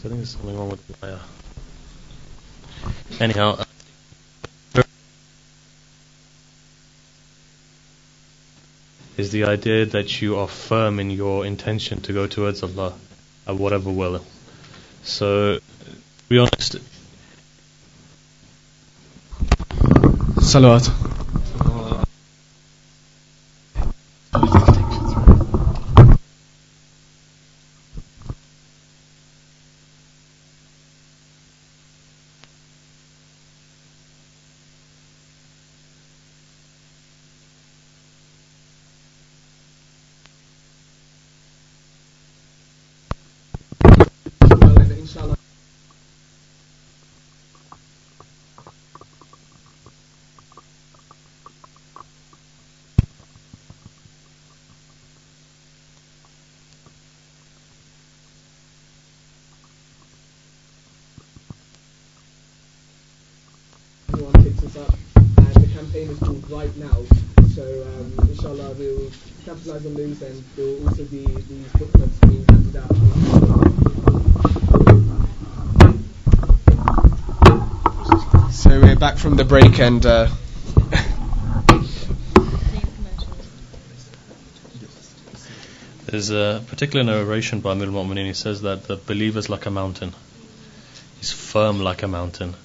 think there's something wrong with the wire. Anyhow, is the idea that you are firm in your intention to go towards Allah at whatever will. So, to be honest, Salawat. Inshallah. Everyone picks this up, and the campaign is called Right Now. So inshallah we'll capitalise on those, and there will also be these booklets being handed out. So we're back from the break, and there's a particular narration by Amir al-Mu'mineen. He says that the believer's like a mountain. He's firm like a mountain.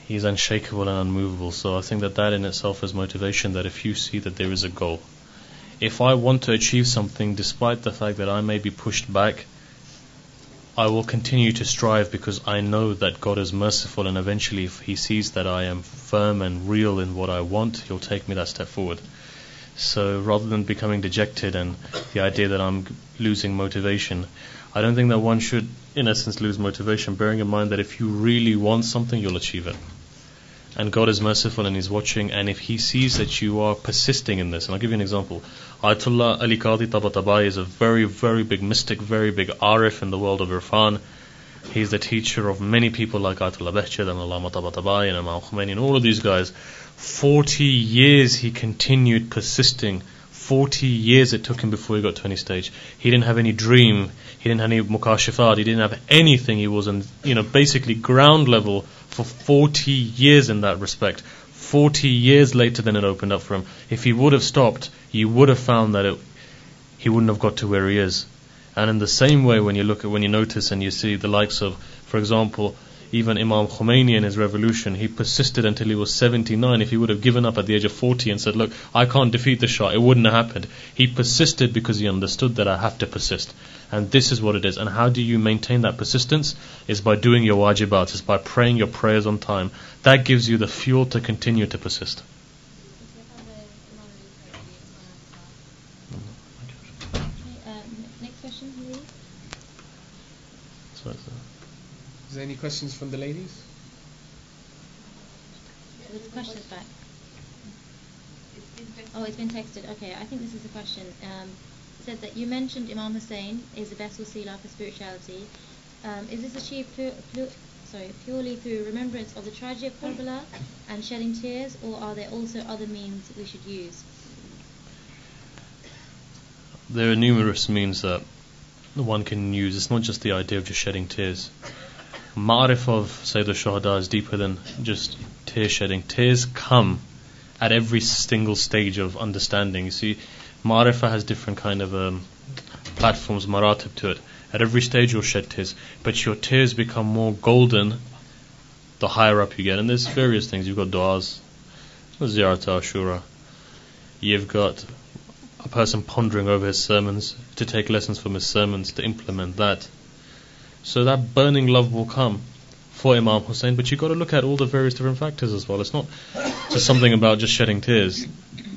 He's unshakable and unmovable. So I think that in itself is motivation, that if you see that there is a goal. If I want to achieve something, despite the fact that I may be pushed back, I will continue to strive, because I know that God is merciful, and eventually if He sees that I am firm and real in what I want, He'll take me that step forward. So rather than becoming dejected and the idea that I'm losing motivation, I don't think that one should, in essence, lose motivation, bearing in mind that if you really want something, you'll achieve it. And God is merciful and He's watching, and if He sees that you are persisting in this, and I'll give you an example. Ayatollah Ali Qadi Tabatabai is a very, very big mystic, very big arif in the world of Irfan. He's the teacher of many people like Ayatollah Behjad and Allama Tabatabai and Imam Khomeini and all of these guys. 40 years he continued persisting. 40 years it took him before he got to any stage. He didn't have any dream. He didn't have any mukashifat. He didn't have anything. He was on, basically ground level for 40 years in that respect. 40 years later then it opened up for him. If he would have stopped, you would have found that he wouldn't have got to where he is. And in the same way, when you notice and you see the likes of, for example, even Imam Khomeini in his revolution, he persisted until he was 79. If he would have given up at the age of 40 and said, look, I can't defeat the Shah, it wouldn't have happened. He persisted because he understood that I have to persist. And this is what it is. And how do you maintain that persistence? Is by doing your wajibat, is by praying your prayers on time. That gives you the fuel to continue to persist. Next question, please. Is there any questions from the ladies? There's questions back. Oh, it's been texted. Okay, I think this is a question. It says that you mentioned Imam Hussein is the best wasila for spirituality. Is this achieved purely through remembrance of the tragedy of Karbala and shedding tears, or are there also other means we should use? There are numerous means that one can use. It's not just the idea of just shedding tears. Ma'arif of Sayyid al-Shuhada is deeper than just tear shedding. Tears come at every single stage of understanding. You see, Ma'arifah has different kind of platforms, maratib to it. At every stage you'll shed tears, but your tears become more golden the higher up you get. And there's various things. You've got du'as, ziyarat ashura. You've got a person pondering over his sermons, to take lessons from his sermons, to implement that. So that burning love will come for Imam Hussein, but you've got to look at all the various different factors as well. It's not just something about just shedding tears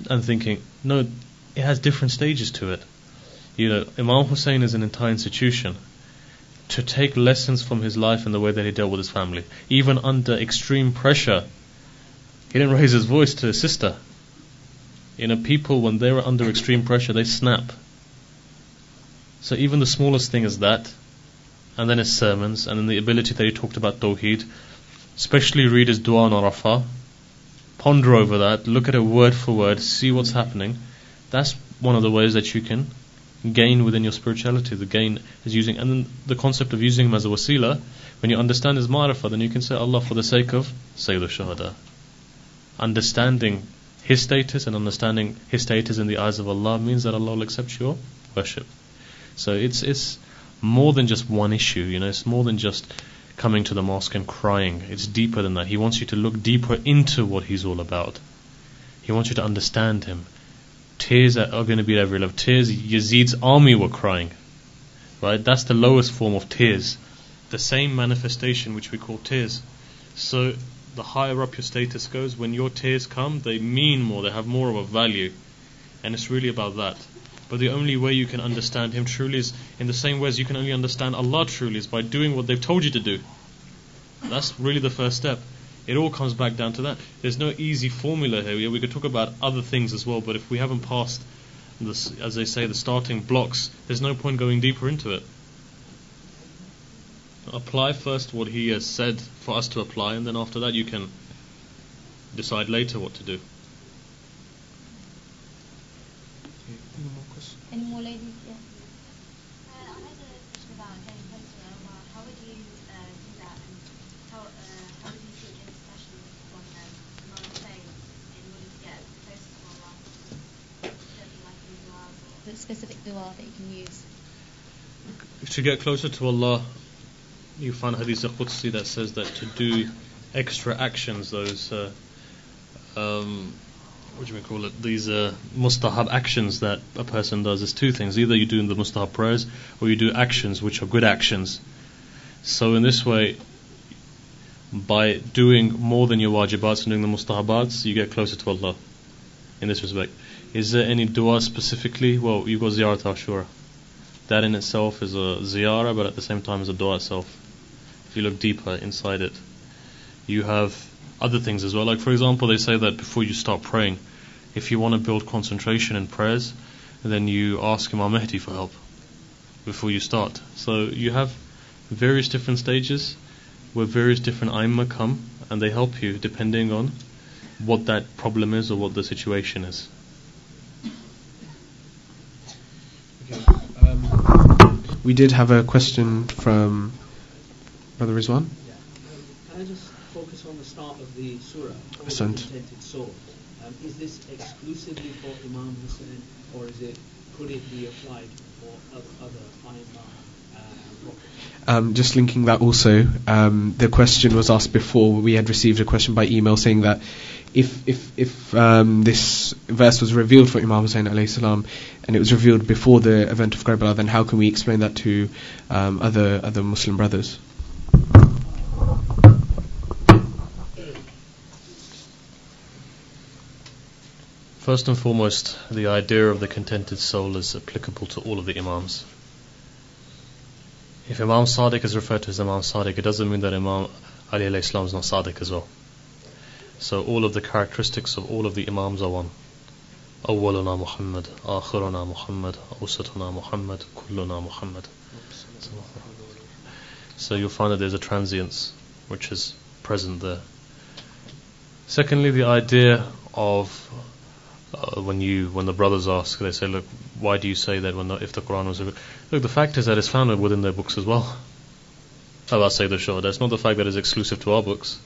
and thinking, no, it has different stages to it. You know, Imam Hussein is an entire institution. To take lessons from his life and the way that he dealt with his family, even under extreme pressure, he didn't raise his voice to his sister. You know, people, when they were under extreme pressure, they snap. So even the smallest thing is that, and then his sermons, and then the ability that he talked about Tawheed, especially read his Dua on Arafah, ponder over that, look at it word for word, see what's happening. That's one of the ways that you can gain within your spirituality. The gain is using, and then the concept of using him as a wasila, when you understand his ma'rifah, then you can say Allah for the sake of Sayyid al-Shuhada. Understanding his status and understanding his status in the eyes of Allah means that Allah will accept your worship. So it's more than just one issue, you know, it's more than just coming to the mosque and crying. It's deeper than that. He wants you to look deeper into what he's all about. He wants you to understand him. Tears are going to be at every level. Tears, Yazid's army were crying. Right? That's the lowest form of tears. The same manifestation which we call tears. So the higher up your status goes, when your tears come, they mean more, they have more of a value. And it's really about that. But the only way you can understand him truly is, in the same way as you can only understand Allah truly, is by doing what they've told you to do. That's really the first step. It all comes back down to that. There's no easy formula here. We could talk about other things as well, but if we haven't passed this, as they say, the starting blocks, there's no point going deeper into it. Apply first what he has said for us to apply, and then after that you can decide later what to do. Any more ladies? Yeah. I had a question about getting closer to Allah. How would you do that, and how would you seek intercession from Imam Hussein in order to get closer to Allah? Would there be like any du'as or The specific dua that you can use. To get closer to Allah, you find Hadith al-Qudsi that says that to do extra actions, those what do we call it? These mustahab actions that a person does. There's two things: either you do the mustahab prayers, or you do actions which are good actions. So in this way, by doing more than your wajibats and doing the mustahabats, you get closer to Allah. In this respect, is there any dua specifically? Well, you've got ziyarat ashura. That in itself is a ziyarah, but at the same time is a dua itself. If you look deeper inside it, you have other things as well. Like for example, they say that before you start praying, if you want to build concentration in prayers, then you ask Imam Mahdi for help before you start. So you have various different stages where various different Aimma come and they help you depending on what that problem is or what the situation is. We did have a question from Brother Rizwan. Can I just focus on the start of the surah, the Ascent. contented soul? Is this exclusively for Imam Hussein, or could it be applied for other Aimma? Just linking that also, the question was asked before. We had received a question by email saying that if this verse was revealed for Imam Hussein alayhi salam and it was revealed before the event of Karbala, then how can we explain that to other Muslim brothers? First and foremost, the idea of the contented soul is applicable to all of the Imams. If Imam Sadiq is referred to as Imam Sadiq, it doesn't mean that Imam Ali alayhi salam is not Sadiq as well. So all of the characteristics of all of the Imams are one. أولنا محمد آخرنا محمد أوسطنا محمد كلنا Muhammad. So you'll find that there's a transience which is present there. Secondly, the idea of when the brothers ask, they say, look, why do you say that if the Quran was a book? Look, the fact is that it's found within their books as well. About Sayyid al-Shuhada, it's not the fact that it's exclusive to our books.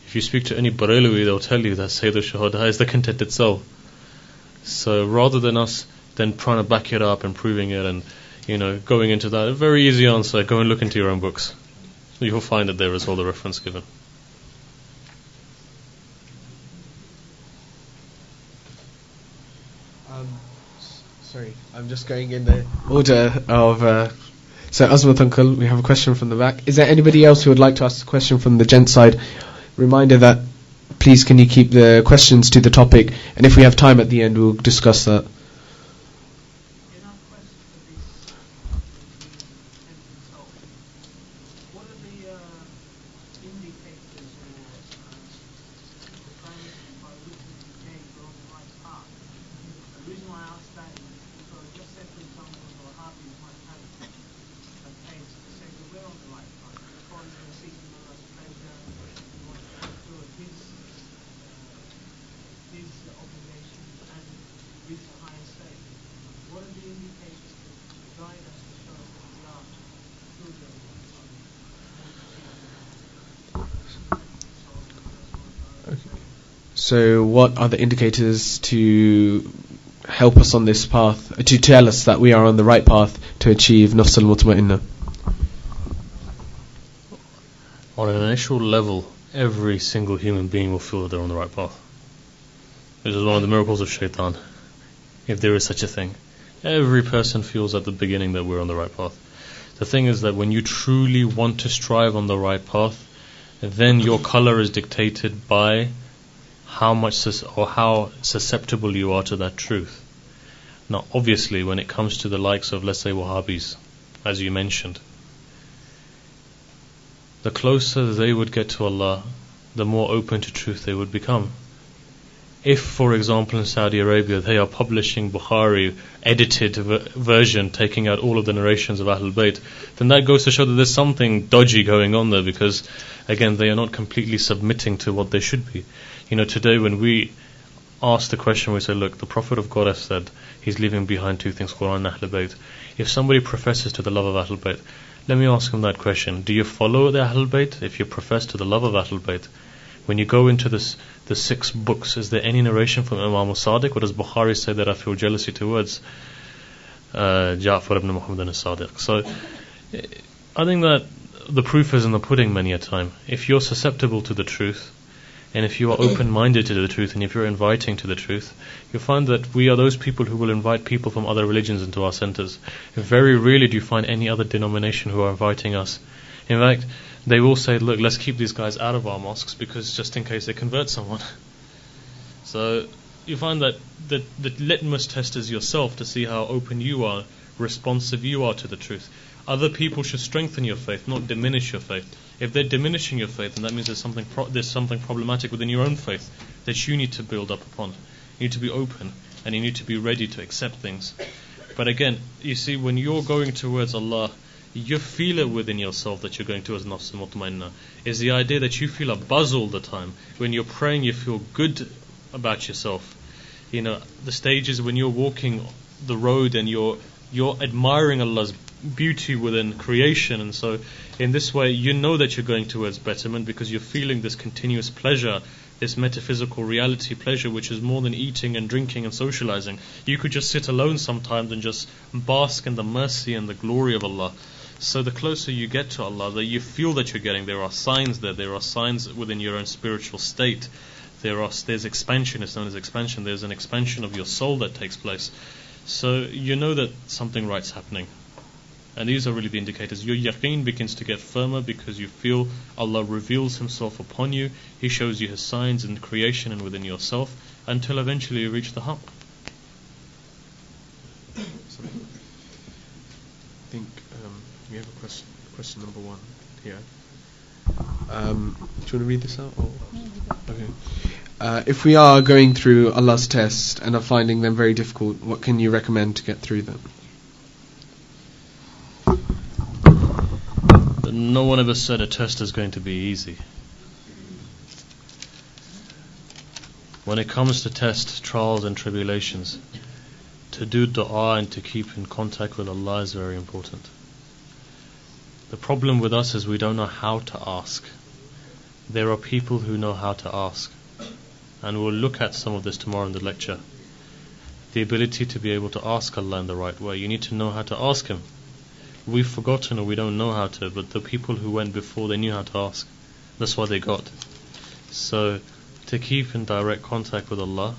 If you speak to any Barelwi, they'll tell you that Sayyid al-Shuhada is the content itself. So rather than us then trying to back it up and proving it and going into that, a very easy answer, go and look into your own books. You'll find it there as well, the reference given. Sorry, I'm just going in the order of... So Azmat Uncle, we have a question from the back. Is there anybody else who would like to ask a question from the gent side? Reminder that please can you keep the questions to the topic, and if we have time at the end we'll discuss that. So what are the indicators to help us on this path, to tell us that we are on the right path to achieve Nafs al-Mutma'innah? On an initial level, every single human being will feel that they're on the right path. This is one of the miracles of Shaitan, if there is such a thing. Every person feels at the beginning that we're on the right path. The thing is that when you truly want to strive on the right path, then your color is dictated by how much or how susceptible you are to that truth. Now, obviously, when it comes to the likes of, let's say, Wahhabis, as you mentioned, the closer they would get to Allah, the more open to truth they would become. If, for example, in Saudi Arabia, they are publishing Bukhari edited version, taking out all of the narrations of Ahlul Bayt, then that goes to show that there's something dodgy going on there, because, again, they are not completely submitting to what they should be. Today when we ask the question, we say, look, the Prophet of God has said he's leaving behind two things, Quran and Ahlul Bayt. If somebody professes to the love of Ahlul Bayt, let me ask him that question. Do you follow the Ahlul Bayt? If you profess to the love of Ahlul Bayt, when you go into the 6 books, is there any narration from Imam al-Sadiq, or does Bukhari say that I feel jealousy towards Ja'far ibn Muhammad al-Sadiq? So I think that the proof is in the pudding many a time. If you're susceptible to the truth, and if you are open-minded to the truth, and if you're inviting to the truth, you'll find that we are those people who will invite people from other religions into our centers. Very rarely do you find any other denomination who are inviting us. In fact, they will say, look, let's keep these guys out of our mosques, because just in case they convert someone. So you find that the litmus test is yourself, to see how open you are, responsive you are to the truth. Other people should strengthen your faith, not diminish your faith. If they're diminishing your faith, then that means there's something problematic within your own faith that you need to build up upon. You need to be open, and you need to be ready to accept things. But again, you see, when you're going towards Allah, you feel it within yourself that you're going towards Nafs al-Mutma'innah. Is the idea that you feel a buzz all the time. When you're praying, you feel good about yourself. The stages when you're walking the road and you're admiring Allah's beauty within creation, and so in this way you know that you're going towards betterment, because you're feeling this continuous pleasure, this metaphysical reality pleasure, which is more than eating and drinking and socializing. You could just sit alone sometimes and just bask in the mercy and the glory of Allah. So the closer you get to Allah, that you feel that you're getting, there are signs there are signs within your own spiritual state. There's expansion, it's known as expansion. There's an expansion of your soul that takes place. So you know that something right's happening. And these are really the indicators. Your yaqeen begins to get firmer, because you feel Allah reveals Himself upon you. He shows you His signs in creation and within yourself, until eventually you reach the haqq. I think we have a question number 1 here. Do you want to read this out? Or? Okay. if we are going through Allah's test and are finding them very difficult, what can you recommend to get through them? No one ever said a test is going to be easy. When it comes to tests, trials and tribulations, to do dua and to keep in contact with Allah is very important. The problem with us is we don't know how to ask. There are people who know how to ask, and we'll look at some of this tomorrow in the lecture. The ability to be able to ask Allah in the right way. You need to know how to ask Him. We've forgotten, or we don't know how to, but the people who went before, they knew how to ask. That's what they got. So to keep in direct contact with Allah,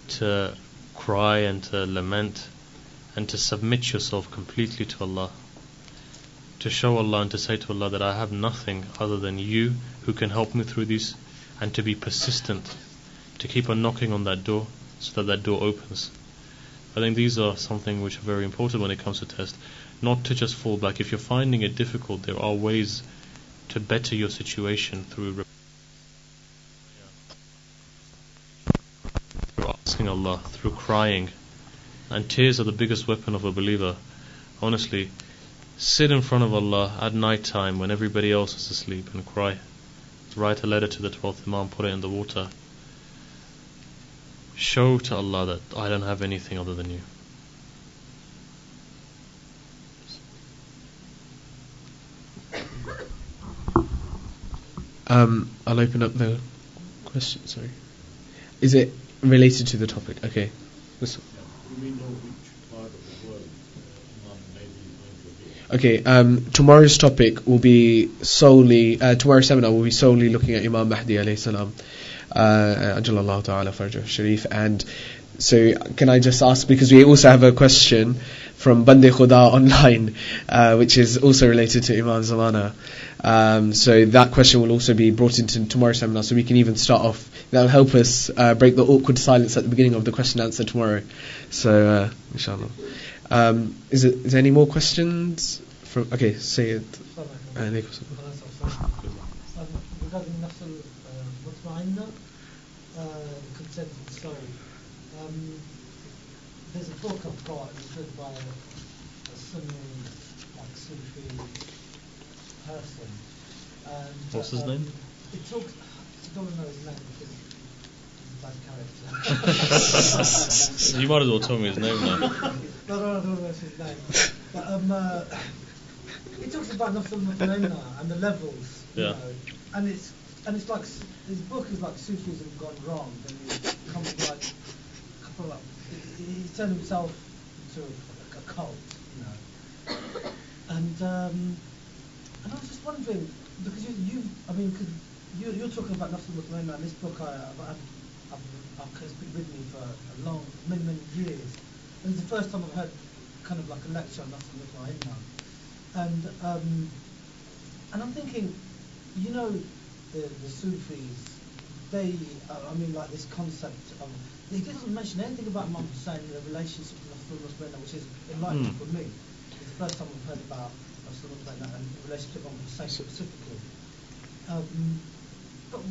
to cry and to lament and to submit yourself completely to Allah, to show Allah and to say to Allah that I have nothing other than you who can help me through this, and to be persistent, to keep on knocking on that door so that door opens. I think these are something which are very important when it comes to test. Not to just fall back. If you're finding it difficult, there are ways to better your situation through asking Allah, through crying. And tears are the biggest weapon of a believer. Honestly, sit in front of Allah at night time when everybody else is asleep and cry. Write a letter to the 12th Imam, put it in the water. Show to Allah that I don't have anything other than you. I'll open up the question, sorry. Is it related to the topic? Okay. Do we know which part of the world Imam Mahdi is going to be? Okay, tomorrow's topic will be solely, tomorrow's seminar will be solely looking at Imam Mahdi alayhi salam, Ajalallahu ta'ala farjah sharif. And so can I just ask, because we also have a question from Bande Khuda online, which is also related to Imam Zamana. So that question will also be brought into tomorrow's seminar, so we can even start off. That'll help us break the awkward silence at the beginning of the question and answer tomorrow. So, inshallah. Is there any more questions? Okay, say it. Regarding Nafs al-Mutma'inna, content and soul, there's a book I've got, it's written by a Sunni, like Sufi person. And, what's his name? It talks, I don't know his name because he's a bad character. You might as well tell me his name now. No, I don't know his name. But it talks about Nafs al-Mutma'inna and the levels, you know, and it's like his book is like Sufism gone wrong, and he comes like he turned himself into a cult, you know. And I was just wondering, because you're talking about Nafs al-Mutma'inna, and this book I've it's been with me for many years, and it's the first time I've heard kind of like a lecture on Nafs al-Mutma'inna, and I'm thinking, you know, the Sufis, they, like this concept of, he doesn't mention anything about Imam Hussein in the relationship with Nafs al-Mutma'inna, which is enlightening for me. It's the first time I've heard about Nafs al-Mutma'inna and the relationship with Imam Hussein specifically. But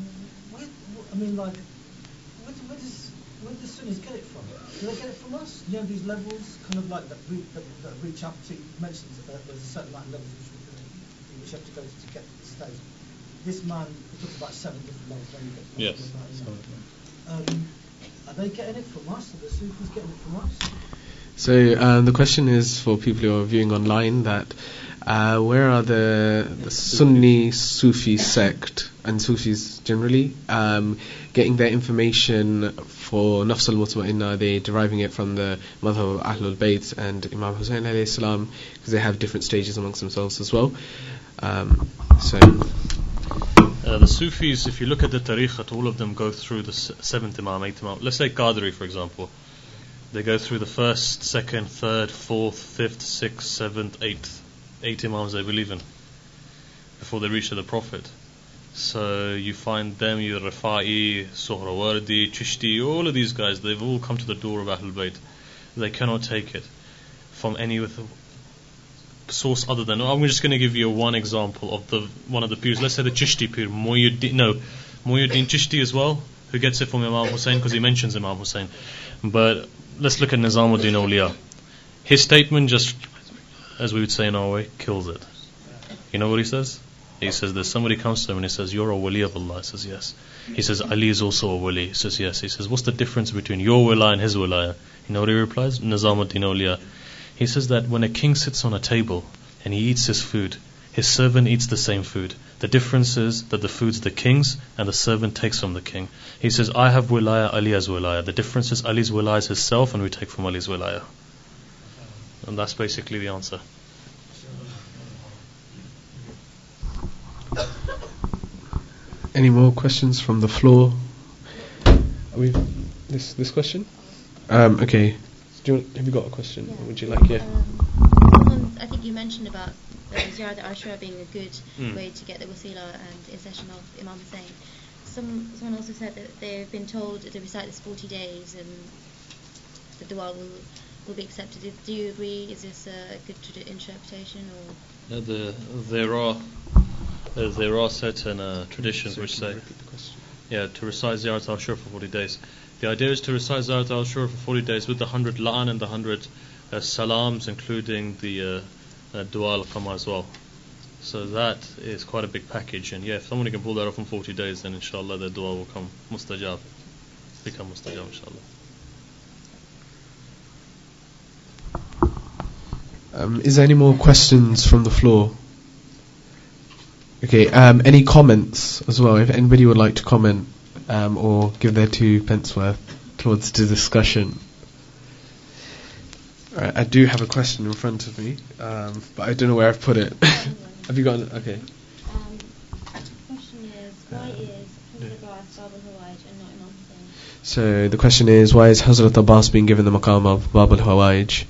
where does Sunnis get it from? Do they get it from us? You know, these levels, kind of like that reach up to, you mentioned there's a certain amount of levels which you have to go to get to the stage. This man, he talks about 7 different levels when you get to are they getting it from us? Are the Sufis getting it from us? So the question is for people who are viewing online that where are the Sunni Sufi sect and Sufis generally getting their information for Nafs al-Mutma'inna? Are they deriving it from the Madhab of Ahlul Bayt and Imam Hussein alayhi salam, because they have different stages amongst themselves as well? The Sufis, if you look at the tariqat, all of them go through the 7th Imam, 8th Imam. Let's say Qadri, for example. They go through the 1st, 2nd, 3rd, 4th, 5th, 6th, 7th, 8th. 8 Imams they believe in before they reach to the Prophet. So you find them, your Rafa'i, Suhrawardi, Chishti, all of these guys, they've all come to the door of Ahlul Bayt. They cannot take it from any source other than, I'm just going to give you one example of one of the peers. Let's say the Chishti Pir, Muhyiddin Chishti as well, who gets it from Imam Hussein because he mentions Imam Hussein. But let's look at Nizamuddin Awliya. His statement just, as we would say in our way, kills it. You know what he says? He says that somebody comes to him and he says, "You're a wali of Allah." He says, "Yes." He says, "Ali is also a wali." He says, "Yes." He says, "What's the difference between your wilaya and his wilaya?" You know what he replies? Nizamuddin Awliya. He says that when a king sits on a table and he eats his food, his servant eats the same food. The difference is that the food's the king's and the servant takes from the king. He says, "I have wilaya, Ali has wilaya." The difference is Ali's wilaya is himself and we take from Ali's wilaya. And that's basically the answer. Any more questions from the floor? Are we this question? Okay. Have you got a question? Yeah. Or would you like? Yeah. I think you mentioned about Ziyarat al-Ashura being a good way to get the wasila and intercession of Imam Hussein. Someone also said that they've been told to recite this 40 days and the dua will be accepted. Do you agree? Is this a good interpretation? Or There are certain traditions which say, to recite Ziyarat al-Ashura for 40 days. The idea is to recite Ziyarat al-Ashura for 40 days with the 100 la'an and the 100 salams, including the dua al-qamar as well. So that is quite a big package, and if somebody can pull that off in 40 days, then inshallah the dua will become mustajab, inshallah. Is there any more questions from the floor? Okay, any comments as well? If anybody would like to comment or give their 2 pence worth towards the discussion. Alright, I do have a question in front of me, but I don't know where I've put it. Have you got it? Okay. The question is, why is Hazrat Abbas Bab al-Hawaj and not Imam Hussein? So the question is, why is Hazrat Abbas being given the maqam of Bab al-Hawaj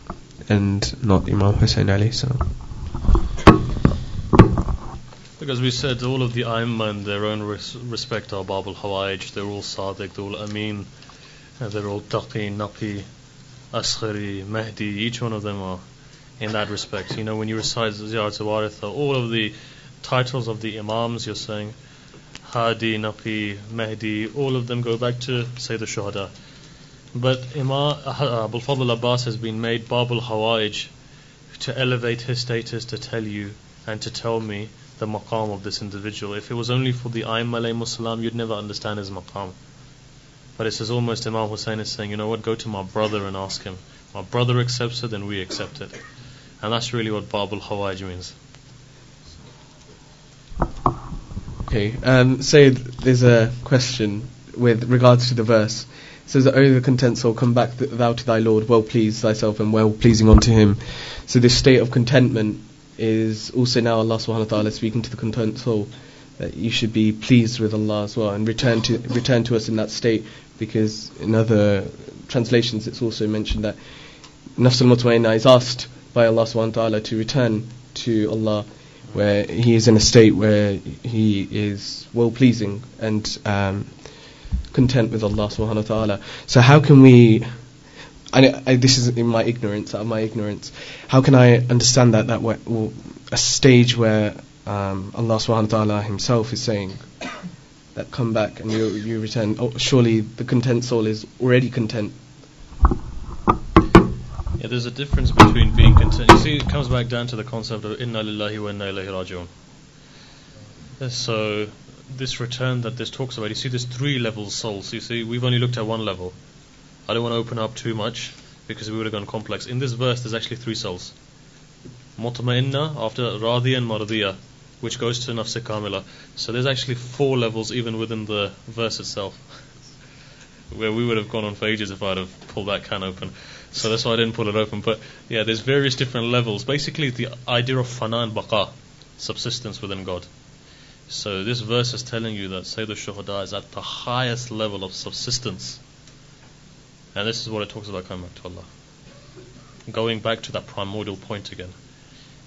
and not Imam Hussein alayhi salam? Because we said all of the Aimma in their own respect are Bab al-Hawaj, they're all Sadiq, they're all Amin, they're all Taqi, Naqi, Asghari, Mahdi, each one of them are in that respect. You know, when you recite Ziyarat al-Waritha, all of the titles of the Imams, you're saying Hadi, Naqi, Mahdi, all of them go back to Sayyid al-Shuhada. But Imam Abul Fadl Abbas has been made Bab al-Hawaj to elevate his status, to tell you and to tell me the maqam of this individual. If it was only for the Aimma alayhimus salam, you'd never understand his maqam. But it's as almost Imam Hussein is saying, you know what, go to my brother and ask him. My brother accepts it, then we accept it. And that's really what Bab al-Hawaj means. Okay, say there's a question with regards to the verse. It says that, "O the content soul, come back thou to thy Lord, well pleased thyself and well pleasing unto him." So this state of contentment is also now Allah subhanahu wa ta'ala speaking to the content soul, that you should be pleased with Allah as well and return to us in that state, because in other translations it's also mentioned that Nafs al-Mutmainna is asked by Allah subhanahu wa ta'ala to return to Allah, where he is in a state where he is well pleasing and content with Allah subhanahu wa ta'ala. So how can we, this is in my ignorance, out of my ignorance, how can I understand that way, a stage where Allah subhanahu wa ta'ala himself is saying that come back and you return? Surely the content soul is already content. Yeah, there's a difference between being content. You see, it comes back down to the concept of inna lillahi wa inna ilayhi raji'un. So this return that this talks about, you see there's 3 levels souls. You see, we've only looked at 1 level. I don't want to open up too much because we would have gone complex. In this verse there's actually 3 souls. Mutma'inna, after Radiya and Mardiya, which goes to Nafs Kamila. So there's actually 4 levels even within the verse itself, where we would have gone on for ages if I'd have pulled that can open. So that's why I didn't pull it open. But yeah, there's various different levels. Basically the idea of fana and baqa, subsistence within God. So this verse is telling you that Sayyid al-Shuhada is at the highest level of subsistence. And this is what it talks about, coming back to Allah. Going back to that primordial point again.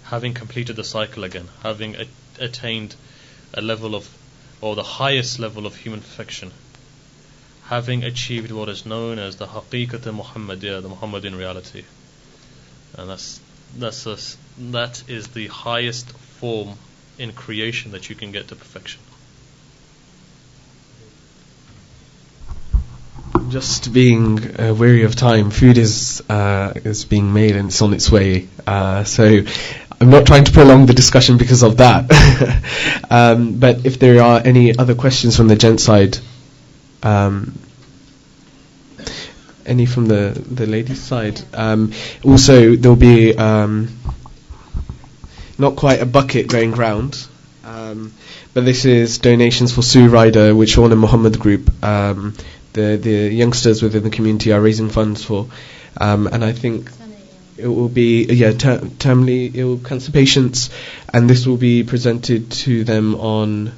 Having completed the cycle again. Having attained a level of, or the highest level of human perfection. Having achieved what is known as the Haqiqat al-Muhammadiyya, the Muhammadan reality. And that is the highest form in creation that you can get to perfection. just being weary of time. Food is being made and it's on its way. So I'm not trying to prolong the discussion because of that. But if there are any other questions from the gent side, any from the ladies' side. Also, there'll be not quite a bucket going round, but this is donations for Sue Ryder, which Shaun and Muhammad group, the youngsters within the community are raising funds for, and I think it will be terminally ill cancer patients, and this will be presented to them on.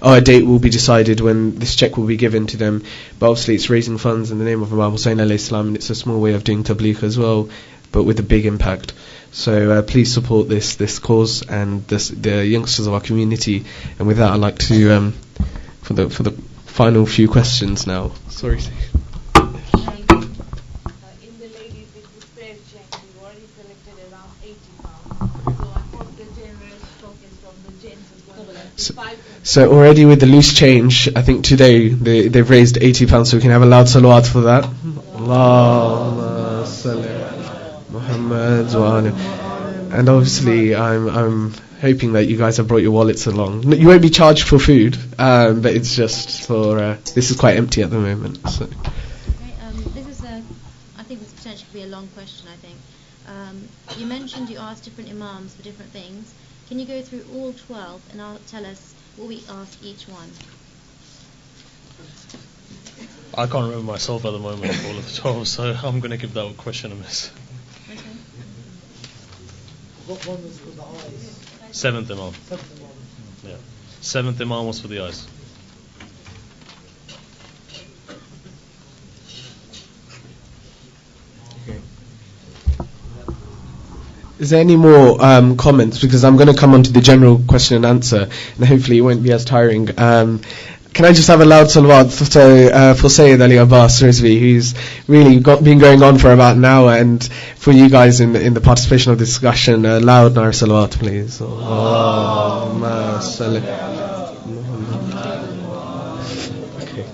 A date will be decided when this check will be given to them, but obviously it's raising funds in the name of Imam Hussain alayhi salam, and it's a small way of doing tabligh as well, but with a big impact. So please support this cause and the youngsters of our community. And with that, I'd like to for the final few questions now. Sorry. In the ladies with the spare check, we've already collected around £80. So I hope the generous stock is from the gents as well. So already with the loose change, I think today they've raised £80, so we can have a loud salawat for that. Allahumma salli ala Muhammad wa ali. And obviously I'm hoping that you guys have brought your wallets along. You won't be charged for food, but it's just for this is quite empty at the moment. So. This is I think this potentially could be a long question. I think you mentioned you asked different imams for different things. Can you go through all 12 and tell us what we ask each one? I can't remember myself at the moment all of the 12, so I'm going to give that question a miss. Okay. What one was for the eyes? Seventh Imam. Yeah. Seventh Imam was for the eyes. Is there any more comments? Because I'm going to come on to the general question and answer, and hopefully it won't be as tiring. Can I just have a loud salawat for Sayyid Ali Abbas Rizvi, who's really been going on for about an hour, and for you guys in the participation of the discussion, loud nar salawat, please. Allahumma salli. Okay.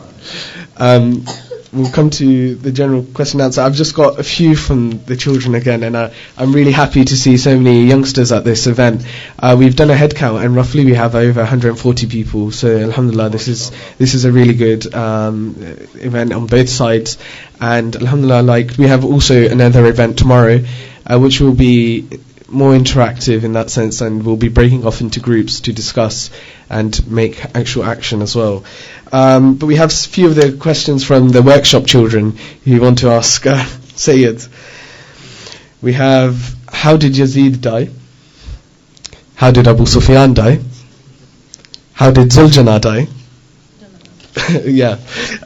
We'll come to the general question and answer. I've just got a few from the children again, and I'm really happy to see so many youngsters at this event. We've done a head count, and roughly we have over 140 people. So alhamdulillah, this is a really good event on both sides. And alhamdulillah, we have also another event tomorrow, which will be more interactive in that sense, and we'll be breaking off into groups to discuss and make actual action as well. But we have a few of the questions from the workshop children who want to ask Sayyid. We have, how did Yazid die? How did Abu Sufyan die? How did Zuljana die? Yeah.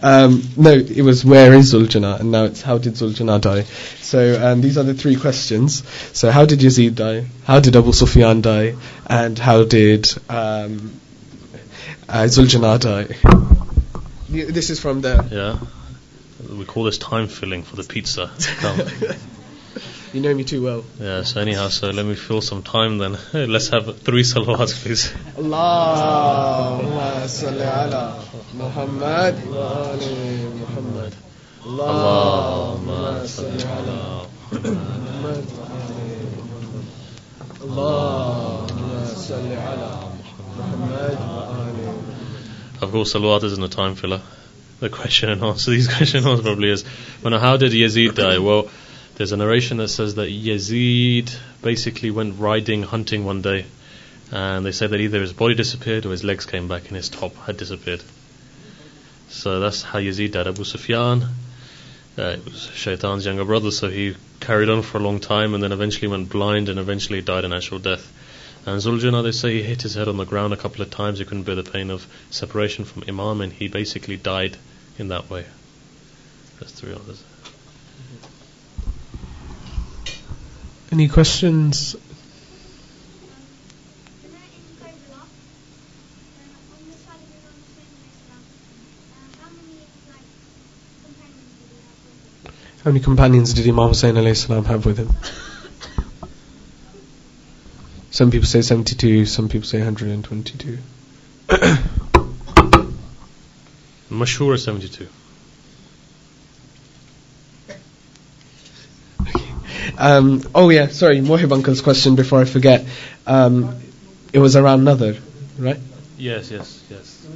No, it was where is Zuljana, and now it's how did Zuljana die. So these are the three questions. So how did Yazid die? How did Abu Sufyan die? And how did Zuljana die? This is from there. Yeah. We call this time filling for the pizza. You know me too well. Yeah, so anyhow, so let me fill some time then. Let's have 3 salawats, please. Allahumma salli ala Muhammad wa ali Muhammad. Allahumma salli ala Muhammad wa ali Muhammad. Allahumma salli ala Muhammad wa ali Muhammad. Of course, salawat isn't a time filler. The question and answer, these question and answer probably is, well, how did Yazid die? Well, there's a narration that says that Yazid basically went riding, hunting one day, and they say that either his body disappeared or his legs came back and his top had disappeared. So that's how Yazid died. Abu Sufyan, it was Shaitan's younger brother, so he carried on for a long time and then eventually went blind and eventually died a natural death. And Zuljana, they say he hit his head on the ground a couple of times, he couldn't bear the pain of separation from Imam, and he basically died in that way. That's 3 others. Any questions? How many companions did Imam Hussain alayhi salam have with him? Some people say 72, some people say 122. Mashhur is 72. Oh yeah, sorry, Mohib Uncle's question before I forget. It was around Nadhr, right? Yes.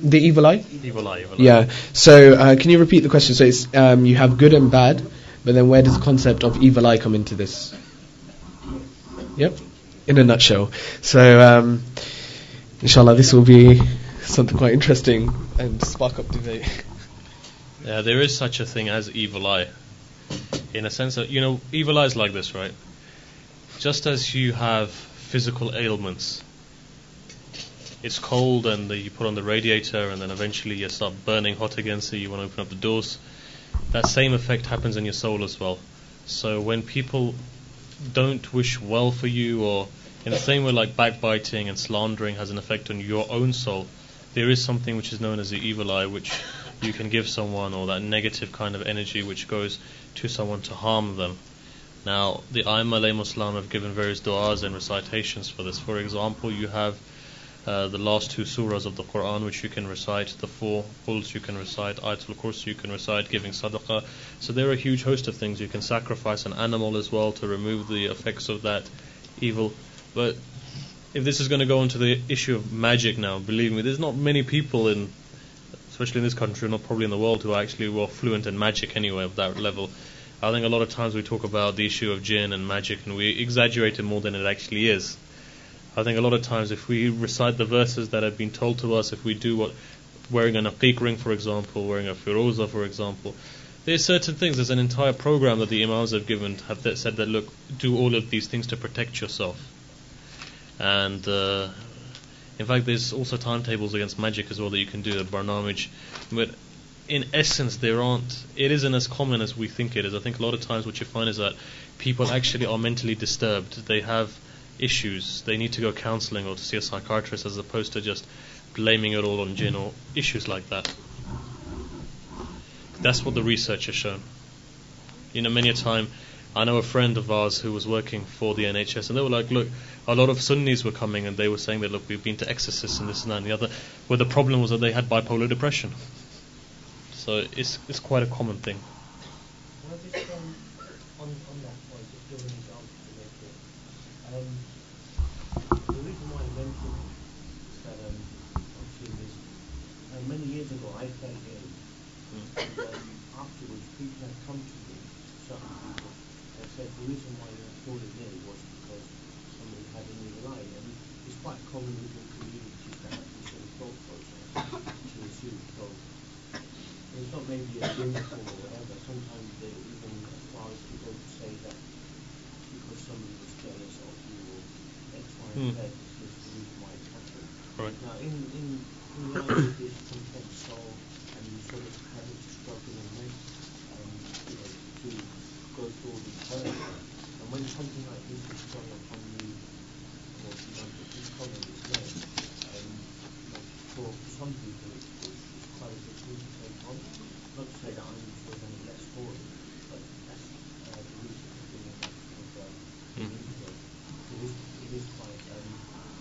The evil eye? Evil eye. Yeah. So can you repeat the question? So it's you have good and bad, but then where does the concept of evil eye come into this? Yep. In a nutshell. So inshallah this will be something quite interesting and spark up debate. Yeah, there is such a thing as evil eye. In a sense that, evil eye is like this, right? Just as you have physical ailments, it's cold and you put on the radiator and then eventually you start burning hot again, so you want to open up the doors. That same effect happens in your soul as well. So when people don't wish well for you, or in the same way like backbiting and slandering has an effect on your own soul, there is something which is known as the evil eye, which you can give someone, or that negative kind of energy which goes to someone to harm them. Now, the Aimma alayhimus salam have given various du'as and recitations for this. For example, you have the last 2 surahs of the Quran which you can recite, the 4 quls you can recite, Ayatul Kursi you can recite, giving sadaqah. So there are a huge host of things. You can sacrifice an animal as well to remove the effects of that evil. But if this is going to go into the issue of magic now, believe me, there's not many people especially in this country, not probably in the world, who are actually fluent in magic anyway of that level. I think a lot of times we talk about the issue of jinn and magic and we exaggerate it more than it actually is. I think a lot of times if we recite the verses that have been told to us, if we do wearing an aqiq ring, for example, wearing a firoza, for example, there's certain things, there's an entire program that the imams have given, said that, look, do all of these things to protect yourself. And in fact, there's also timetables against magic as well that you can do at Barnamij. But in essence, it isn't as common as we think it is. I think a lot of times what you find is that people actually are mentally disturbed. They have issues. They need to go counselling or to see a psychiatrist, as opposed to just blaming it all on jinn or issues like that. That's what the research has shown. Many a time, I know a friend of ours who was working for the NHS, and they were like, look, a lot of Sunnis were coming and they were saying that, look, we've been to exorcists and this and that and the other, where the problem was that they had bipolar depression. So it's quite a common thing. Well, just on that point, just give an example to make it. The reason why I mentioned is that obviously many years ago I fell ill, and afterwards people had come to me, certain people, and said the reason why you had fallen ill was because somebody had an evil eye, and it's quite common within communities to have this sort of thought process to assume. So it's not maybe a uniform or whatever. Sometimes they even as far as to go to say that because somebody was jealous of you or X, Y, and Z, this is the reason why it happened. Right. Now, in light of this content soul, and you sort of having to struggle and make, to go through all these paragraphs, and when something like this is thrown upon you, or for example, this comment is made, for some people it's quite a big thing to take on. Not to say that I'm sure any less for it, but that's the reason for doing that of it is quite a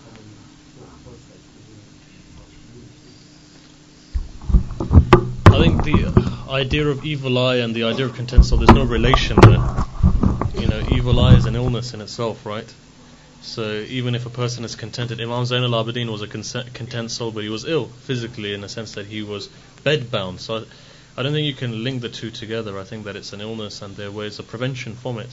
common thought process within our community. I think the idea of evil eye and the idea of content soul, there's no relation there. Evil eye is an illness in itself, right? So even if a person is contented, Imam Zain al-Abidin was a content soul, but he was ill physically in the sense that he was bedbound. So I don't think you can link the two together. I think that it's an illness and there are ways of prevention from it.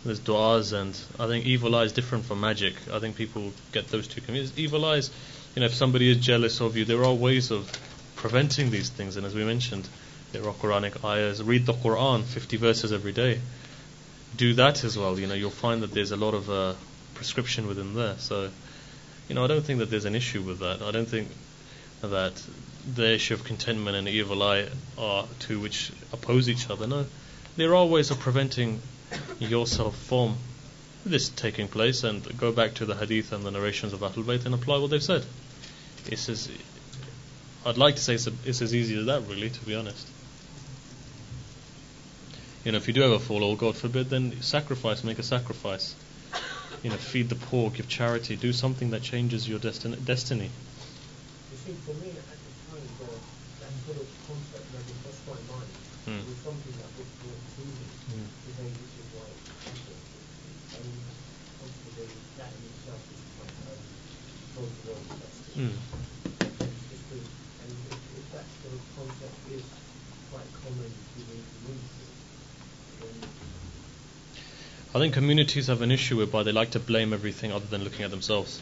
There's du'as, and I think evil eye is different from magic. I think people get those two confused. Evil eyes, if somebody is jealous of you, there are ways of preventing these things, and as we mentioned, there are Quranic ayahs. Read the Quran, 50 verses every day. Do that as well. You'll find that there's a lot of prescription within there. So, I don't think that there's an issue with that. I don't think that the issue of contentment and evil eye are two which oppose each other. No, there are ways of preventing yourself from this taking place, and go back to the hadith and the narrations of Ahlul Bayt and apply what they've said. I'd like to say it's as easy as that, really, to be honest. If you do ever fall, or God forbid, then make a sacrifice. Feed the poor, give charity, do something that changes your destiny. You see, for me, at the time, and put a concept that will cross my mind. It was something that was brought to me to say this is why it's happened. And obviously that in itself is quite shows the world that's and if that sort of concept is quite common within communities, then I think communities have an issue whereby they like to blame everything other than looking at themselves.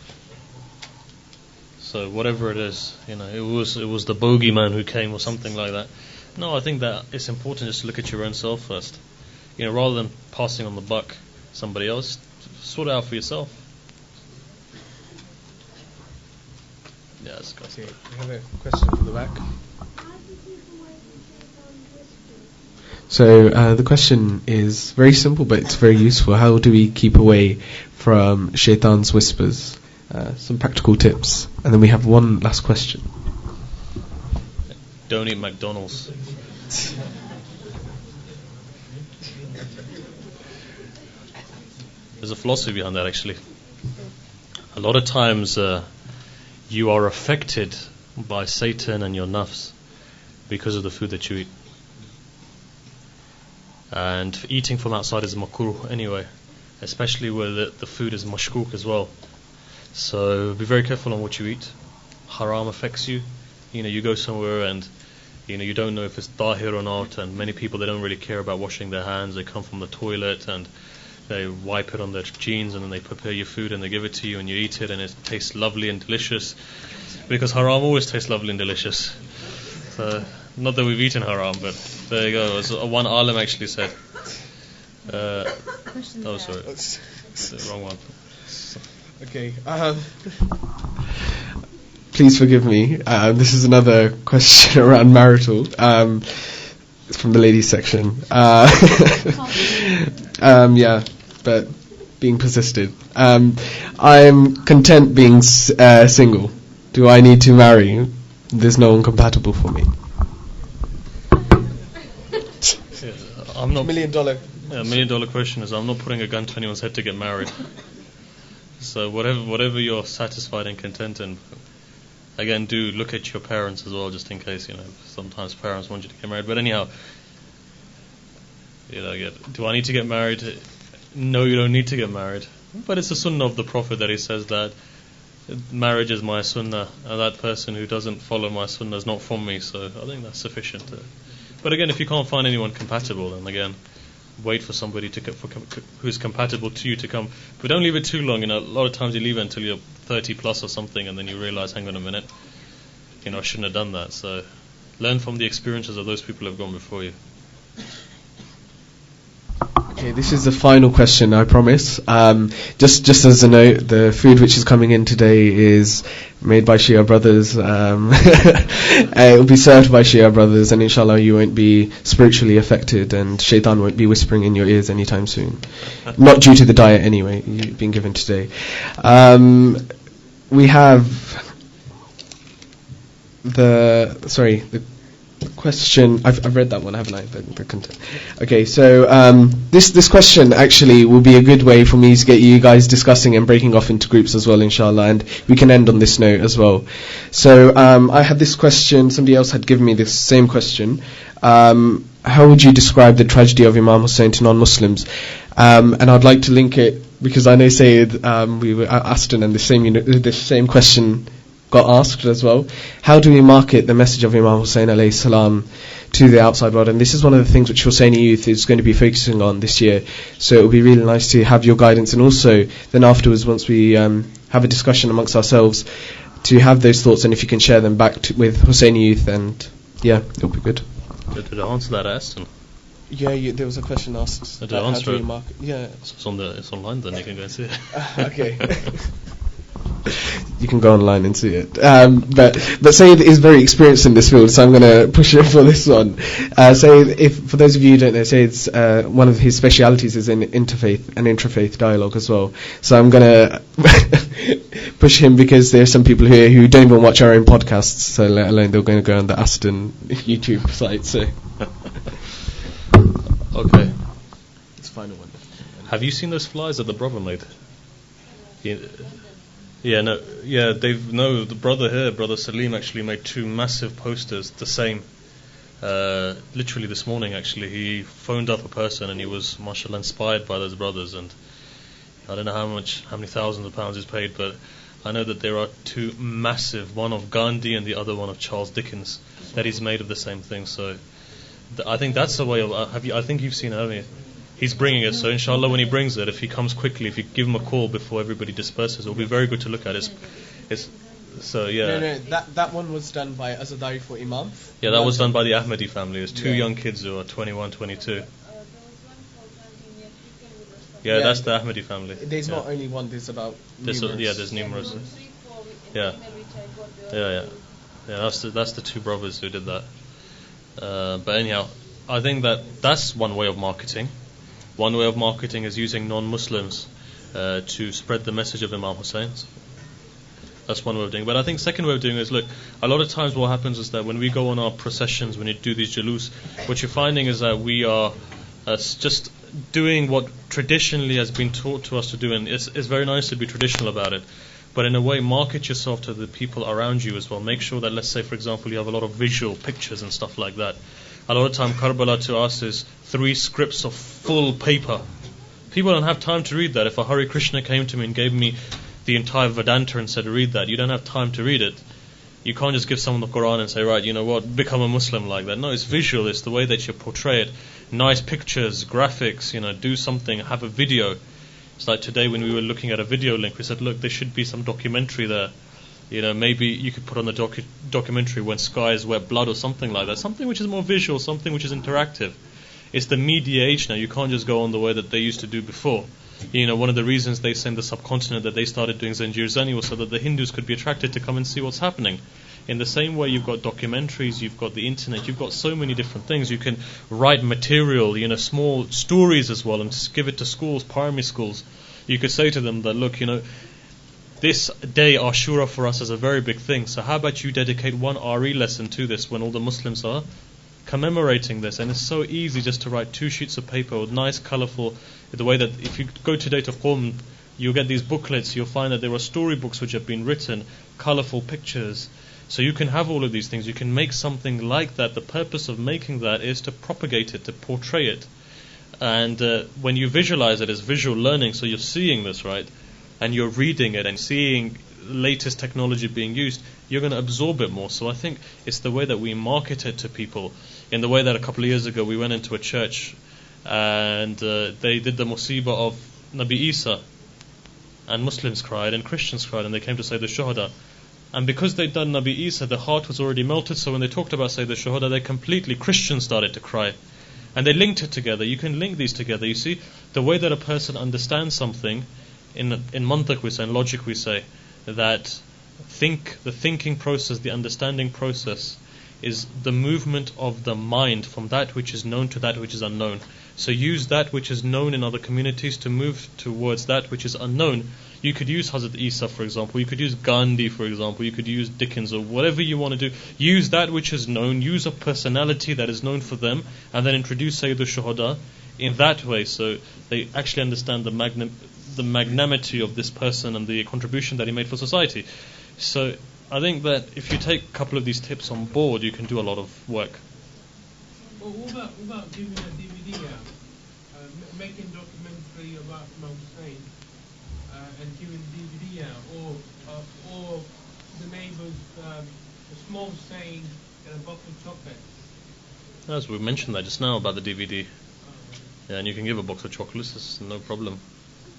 So whatever it is, it was the bogeyman who came or something like that. No, I think that it's important just to look at your own self first. Rather than passing on the buck somebody else, sort it out for yourself. Yeah, it's got Okay, we have a question from the back. So the question is very simple, but it's very useful. How do we keep away from shaitan's whispers? Some practical tips. And then we have one last question. Don't eat McDonald's. There's a philosophy behind that, actually. A lot of times you are affected by Satan and your nafs because of the food that you eat. And eating from outside is makruh anyway, especially where the food is mashkuk as well. So be very careful on what you eat. Haram affects you. You go somewhere and you don't know if it's tahir or not, and many people, they don't really care about washing their hands. They come from the toilet and they wipe it on their jeans, and then they prepare your food and they give it to you and you eat it, and it tastes lovely and delicious, because haram always tastes lovely and delicious. So, not that we've eaten haram, but there you go. As one alim actually said. Sorry, it's the wrong one. Okay. Please forgive me. This is another question around marital. It's from the ladies section. Yeah, but being persisted. I'm content being single. Do I need to marry? There's no one compatible for me. I'm not. $1 million. $1 million question is, I'm not putting a gun to anyone's head to get married. So whatever you're satisfied and content in, again, do look at your parents as well, just in case, sometimes parents want you to get married. But anyhow, do I need to get married? No, you don't need to get married. But it's the sunnah of the Prophet that he says that marriage is my sunnah, and that person who doesn't follow my sunnah is not from me. So I think that's sufficient. But again, if you can't find anyone compatible, then again, wait for somebody who's compatible to you to come. But don't leave it too long. A lot of times you leave it until you're 30 plus or something, and then you realize, hang on a minute, I shouldn't have done that. So learn from the experiences of those people who have gone before you. Okay, this is the final question, I promise. Just as a note, the food which is coming in today is made by Shia brothers. It will be served by Shia brothers, and inshallah you won't be spiritually affected, and shaitan won't be whispering in your ears anytime soon. Not due to the diet anyway, you've been given today. We have the question. I've read that one, haven't I? The content. Okay, so this question actually will be a good way for me to get you guys discussing and breaking off into groups as well, inshallah, and we can end on this note as well. So I had this question. Somebody else had given me this same question. How would you describe the tragedy of Imam Hussein to non-Muslims? And I'd like to link it, because I know Sayyid, we were at Aston, and the same question got asked as well. How do we market the message of Imam Hussein alayhi salam to the outside world? And this is one of the things which Husseini Youth is going to be focusing on this year. So it will be really nice to have your guidance, and also then afterwards, once we have a discussion amongst ourselves, to have those thoughts, and if you can share them back with Husseini Youth, and yeah, it'll be good. Did I answer that, Aston? Yeah, there was a question asked. Did I answer it? Yeah. It's online, then you can go and see it. Okay. You can go online and see it. But Sayyid is very experienced in this field, so I'm going to push it for this one. Sayyid, for those of you who don't know, Sayyid's one of his specialities is in interfaith and intrafaith dialogue as well. So I'm going to push him, because there are some people here who don't even watch our own podcasts, so let alone they're going to go on the Aston YouTube site. So. Okay. It's the final one. Have you seen those flyers that the brother made? The brother here, Brother Salim, actually made 2 massive posters, the same. Literally this morning, actually, he phoned up a person and he was, mashallah, inspired by those brothers. And I don't know how many thousands of pounds he's paid, but I know that there are 2 massive, one of Gandhi and the other one of Charles Dickens, that he's made of the same thing. So I think that's the way of. I think you've seen it, haven't you? He's bringing it, so inshallah when he brings it, if he comes quickly, if you give him a call before everybody disperses, it'll be very good to look at. No, that one was done by Azadari for Imam. Yeah, that was done by the Ahmadi family. It was 2 young kids who are 21, 22. Yeah, that's the Ahmadi family. There's not only one, there's about numerous. There's numerous. Yeah, that's the 2 brothers who did that. But anyhow, I think that's one way of marketing. One way of marketing is using non-Muslims to spread the message of Imam Hussein. That's one way of doing it. But I think second way of doing it is, look, a lot of times what happens is that when we go on our processions, when you do these jalus, what you're finding is that we are just doing what traditionally has been taught to us to do, and it's very nice to be traditional about it. But in a way, market yourself to the people around you as well. Make sure that, let's say, for example, you have a lot of visual pictures and stuff like that. A lot of time, Karbala to us is 3 scripts of full paper. People don't have time to read that. If a Hare Krishna came to me and gave me the entire Vedanta and said, read that, you don't have time to read it. You can't just give someone the Quran and say, right, you know what, become a Muslim like that. No, it's visual. It's the way that you portray it. Nice pictures, graphics, do something, have a video. It's like today when we were looking at a video link, we said, look, there should be some documentary there. Maybe you could put on the documentary When Skies Wept Blood or something like that. Something which is more visual, something which is interactive. It's the media age now. You can't just go on the way that they used to do before. One of the reasons they say in the subcontinent that they started doing Zanjir Zani was so that the Hindus could be attracted to come and see what's happening. In the same way, you've got documentaries, you've got the internet, you've got so many different things. You can write material, small stories as well, and just give it to schools, primary schools. You could say to them that, look, this day Ashura for us is a very big thing. So how about you dedicate 1 RE lesson to this when all the Muslims are commemorating this? And it's so easy just to write 2 sheets of paper with nice, colourful. The way that if you go today to Qom, you'll get these booklets. You'll find that there are storybooks which have been written, colourful pictures. So you can have all of these things. You can make something like that. The purpose of making that is to propagate it, to portray it. And when you visualize it as visual learning, so you're seeing this, right? And you're reading it and seeing latest technology being used, you're going to absorb it more. So I think it's the way that we market it to people. In the way that a couple of years ago we went into a church and they did the musibah of Nabi Isa, and Muslims cried and Christians cried, and they came to say the Shuhada. And because they'd done Nabi Isa, the heart was already melted, so when they talked about say the Shuhada, Christians started to cry. And they linked it together. You can link these together. You see, the way that a person understands something, in mantiq we say, in logic we say, that the thinking process, the understanding process, is the movement of the mind from that which is known to that which is unknown. So use that which is known in other communities to move towards that which is unknown. You could use Hazrat Isa, for example. You could use Gandhi, for example. You could use Dickens, or whatever you want to do. Use that which is known. Use a personality that is known for them, and then introduce Sayyid al-Shuhada in that way, so they actually understand the magnanimity of this person and the contribution that he made for society. So I think that if you take a couple of these tips on board, you can do a lot of work. Well, what about giving a DVD out, making a documentary about Imam Hussein, and giving DVD out, or the neighbours a small saying and a box of chocolate? As we mentioned that just now about the DVD. Yeah, and you can give a box of chocolates, it's no problem.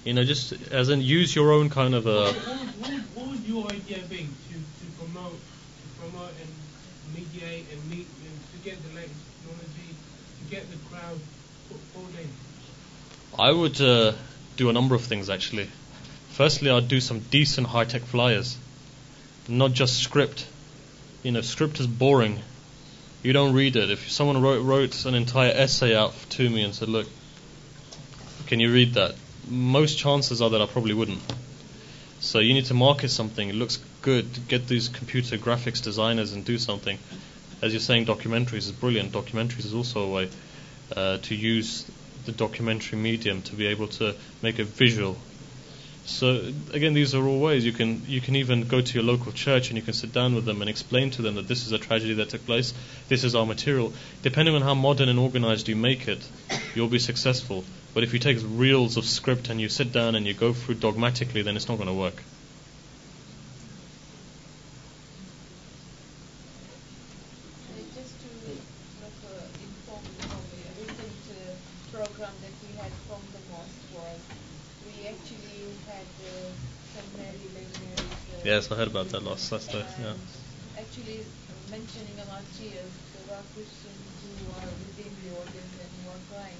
Just as in use your own kind of a. What would your idea be to promote and mediate and meet and to get the latest technology, to get the crowd pulled in? I would do a number of things actually. Firstly, I'd do some decent high-tech flyers, not just script. Script is boring. You don't read it. If someone wrote an entire essay out to me and said, look, can you read that? Most chances are that I probably wouldn't. So you need to market something. It looks good. Get these computer graphics designers and do something. As you're saying, documentaries is brilliant. Documentaries is also a way to use the documentary medium to be able to make it visual. So again, these are all ways you can even go to your local church and you can sit down with them and explain to them that this is a tragedy that took place, this is our material. Depending on how modern and organized you make it, you'll be successful. But if you take reels of script and you sit down and you go through dogmatically, then it's not going to work. Just to inform you, a recent program that we had from the mosque was we actually had some married legionaries. Yes, I heard about that last Saturday. Yeah. Actually, mentioning about tears, there are Christians who are within the audience and who are crying.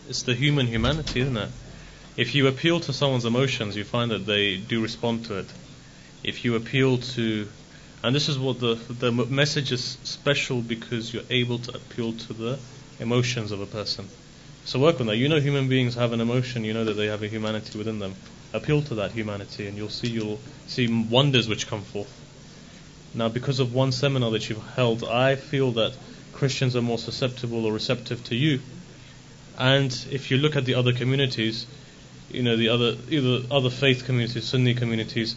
It's the humanity, isn't it? If you appeal to someone's emotions, you find that they do respond to it. If you appeal to, and this is what the message is special, because you're able to appeal to the emotions of a person. So work on that. You know human beings have an emotion, you know that they have a humanity within them. Appeal to that humanity and you'll see wonders which come forth. Now, because of one seminar that you've held, I feel that Christians are more susceptible or receptive to you. And if you look at the other communities, you know, the other faith communities, Sunni communities,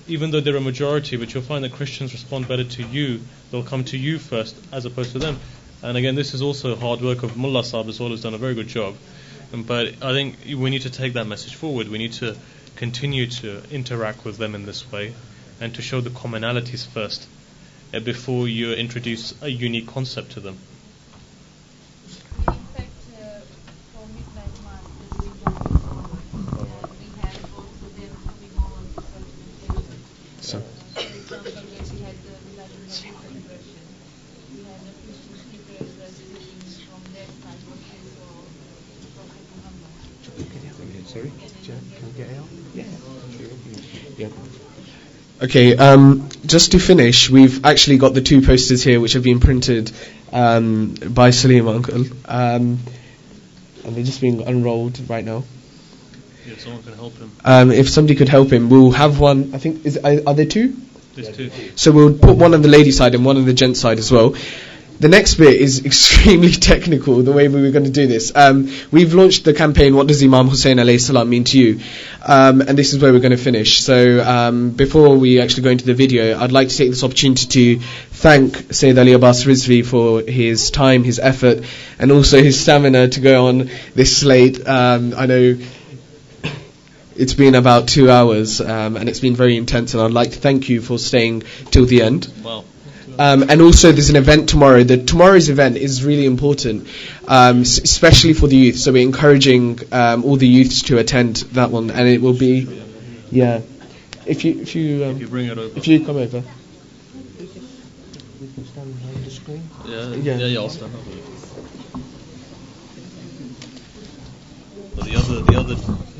even though they're a majority, but you'll find that Christians respond better to you. They'll come to you first as opposed to them. And again, this is also hard work of Mullah Sahib as well, who's done a very good job. But I think we need to take that message forward. We need to continue to interact with them in this way and to show the commonalities first before you introduce a unique concept to them. In fact, for Midnight Mass, the doing we had also them coming on to certain occasions. So. For example, when we had the Milad al-Nabi celebration, we had a Christian speaker visiting from their side, working for Prophet Muhammad. Sorry? Can we get out? Yeah. Okay, just to finish, we've actually got the two posters here which have been printed by Salim Uncle, and they're just being unrolled right now. Yeah, someone can help him. If somebody could help him, we'll have one. I think are there two? There's two. So we'll put one on the lady side and one on the gent side as well. The next bit is extremely technical, the way we were going to do this. We've launched the campaign, What Does Imam Hussein alayhi salam mean to you? And this is where we're going to finish. So before we actually go into the video, I'd like to take this opportunity to thank Sayyid Ali Abbas Rizvi for his time, his effort, and also his stamina to go on this slate. I know it's been about 2 hours, and it's been very intense, and I'd like to thank you for staying till the end. Wow. And also there's an event tomorrow. Tomorrow's event is really important, especially for the youth. So we're encouraging all the youths to attend that one, and it will be, yeah. If you bring it over. If you come over. We can stand behind the screen. Yeah, I'll stand over. But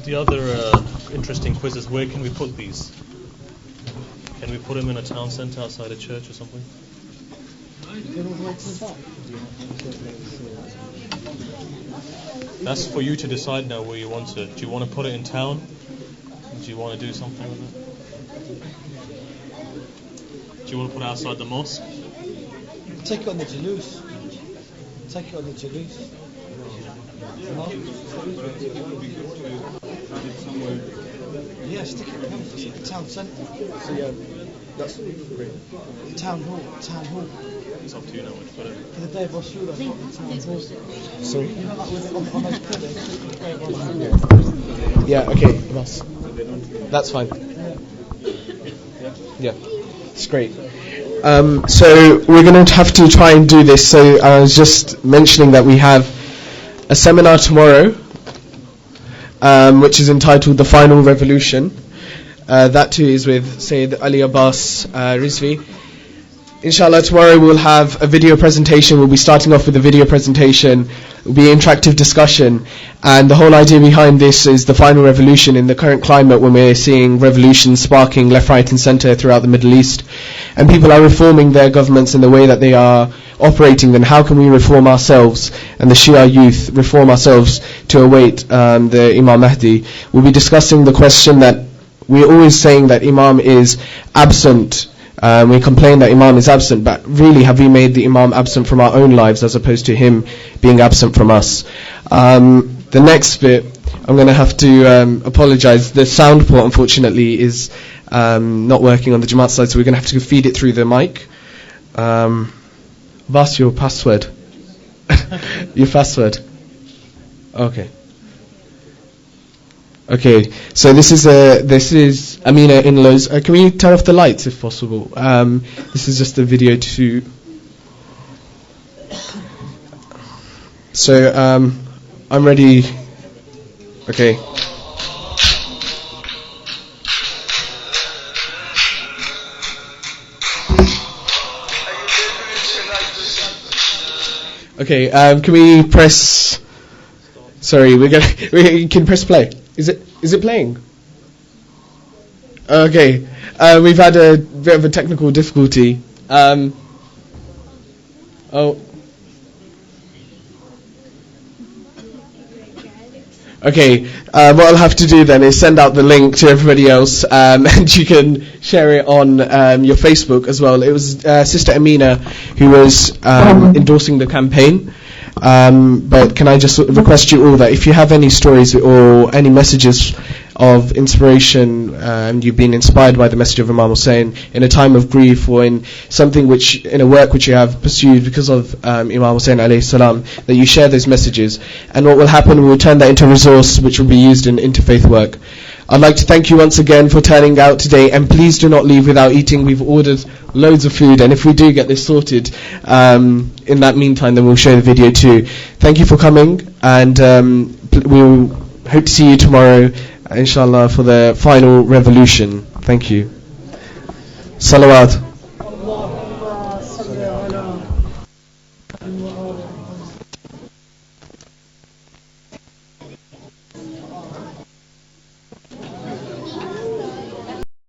the other interesting quiz is, where can we put these? Can we put them in a town centre outside a church or something? That's for you to decide now where you want it. Do you want to put it in town? Do you want to do something with it? Do you want to put it outside the mosque? Take it on the Jalous. Take it on the Jalous. Yeah, stick it in the town centre. So yeah, that's great. Town hall. It's up to you now which put it. For the day of Rasulullah, town hall. So you know, like with on those pillars. yeah, okay, that's fine. Yeah, it's great. So we're going to have to try and do this. So I was just mentioning that we have a seminar tomorrow, which is entitled The Final Revolution. That too is with Sayyid Ali Abbas Rizvi. Inshallah, tomorrow we'll have a video presentation. We'll be starting off with a video presentation. It will be an interactive discussion. And the whole idea behind this is the final revolution in the current climate, when we're seeing revolutions sparking left, right and centre throughout the Middle East. And people are reforming their governments in the way that they are operating. Then how can we reform ourselves and the Shia youth reform ourselves to await the Imam Mahdi? We'll be discussing the question that we're always saying that Imam is absent. We complain that Imam is absent, but really have we made the Imam absent from our own lives as opposed to him being absent from us? The next bit, I'm going to have to apologise. The sound port, unfortunately, is not working on the Jamaat side, so we're going to have to feed it through the mic. What's your password? Your password. Okay. Okay. So this is Amina In-Laws. Can we turn off the lights if possible? This is just a video to. So I'm ready. Okay. Okay, can we press? Sorry, we can press play. Is it playing? Okay, we've had a bit of a technical difficulty. Okay, what I'll have to do then is send out the link to everybody else, and you can share it on your Facebook as well. It was Sister Amina who was endorsing the campaign, but can I just request you all that if you have any stories or any messages of inspiration, and you've been inspired by the message of Imam Hussein in a time of grief or in something in a work which you have pursued because of Imam Hussein alayhi salam, that you share those messages. And what will happen, we will turn that into a resource which will be used in interfaith work. I'd like to thank you once again for turning out today, and please do not leave without eating. We've ordered loads of food, and if we do get this sorted in that meantime, then we'll show the video too. Thank you for coming, and we'll hope to see you tomorrow, inshallah, for the final revolution. Thank you. Salawat.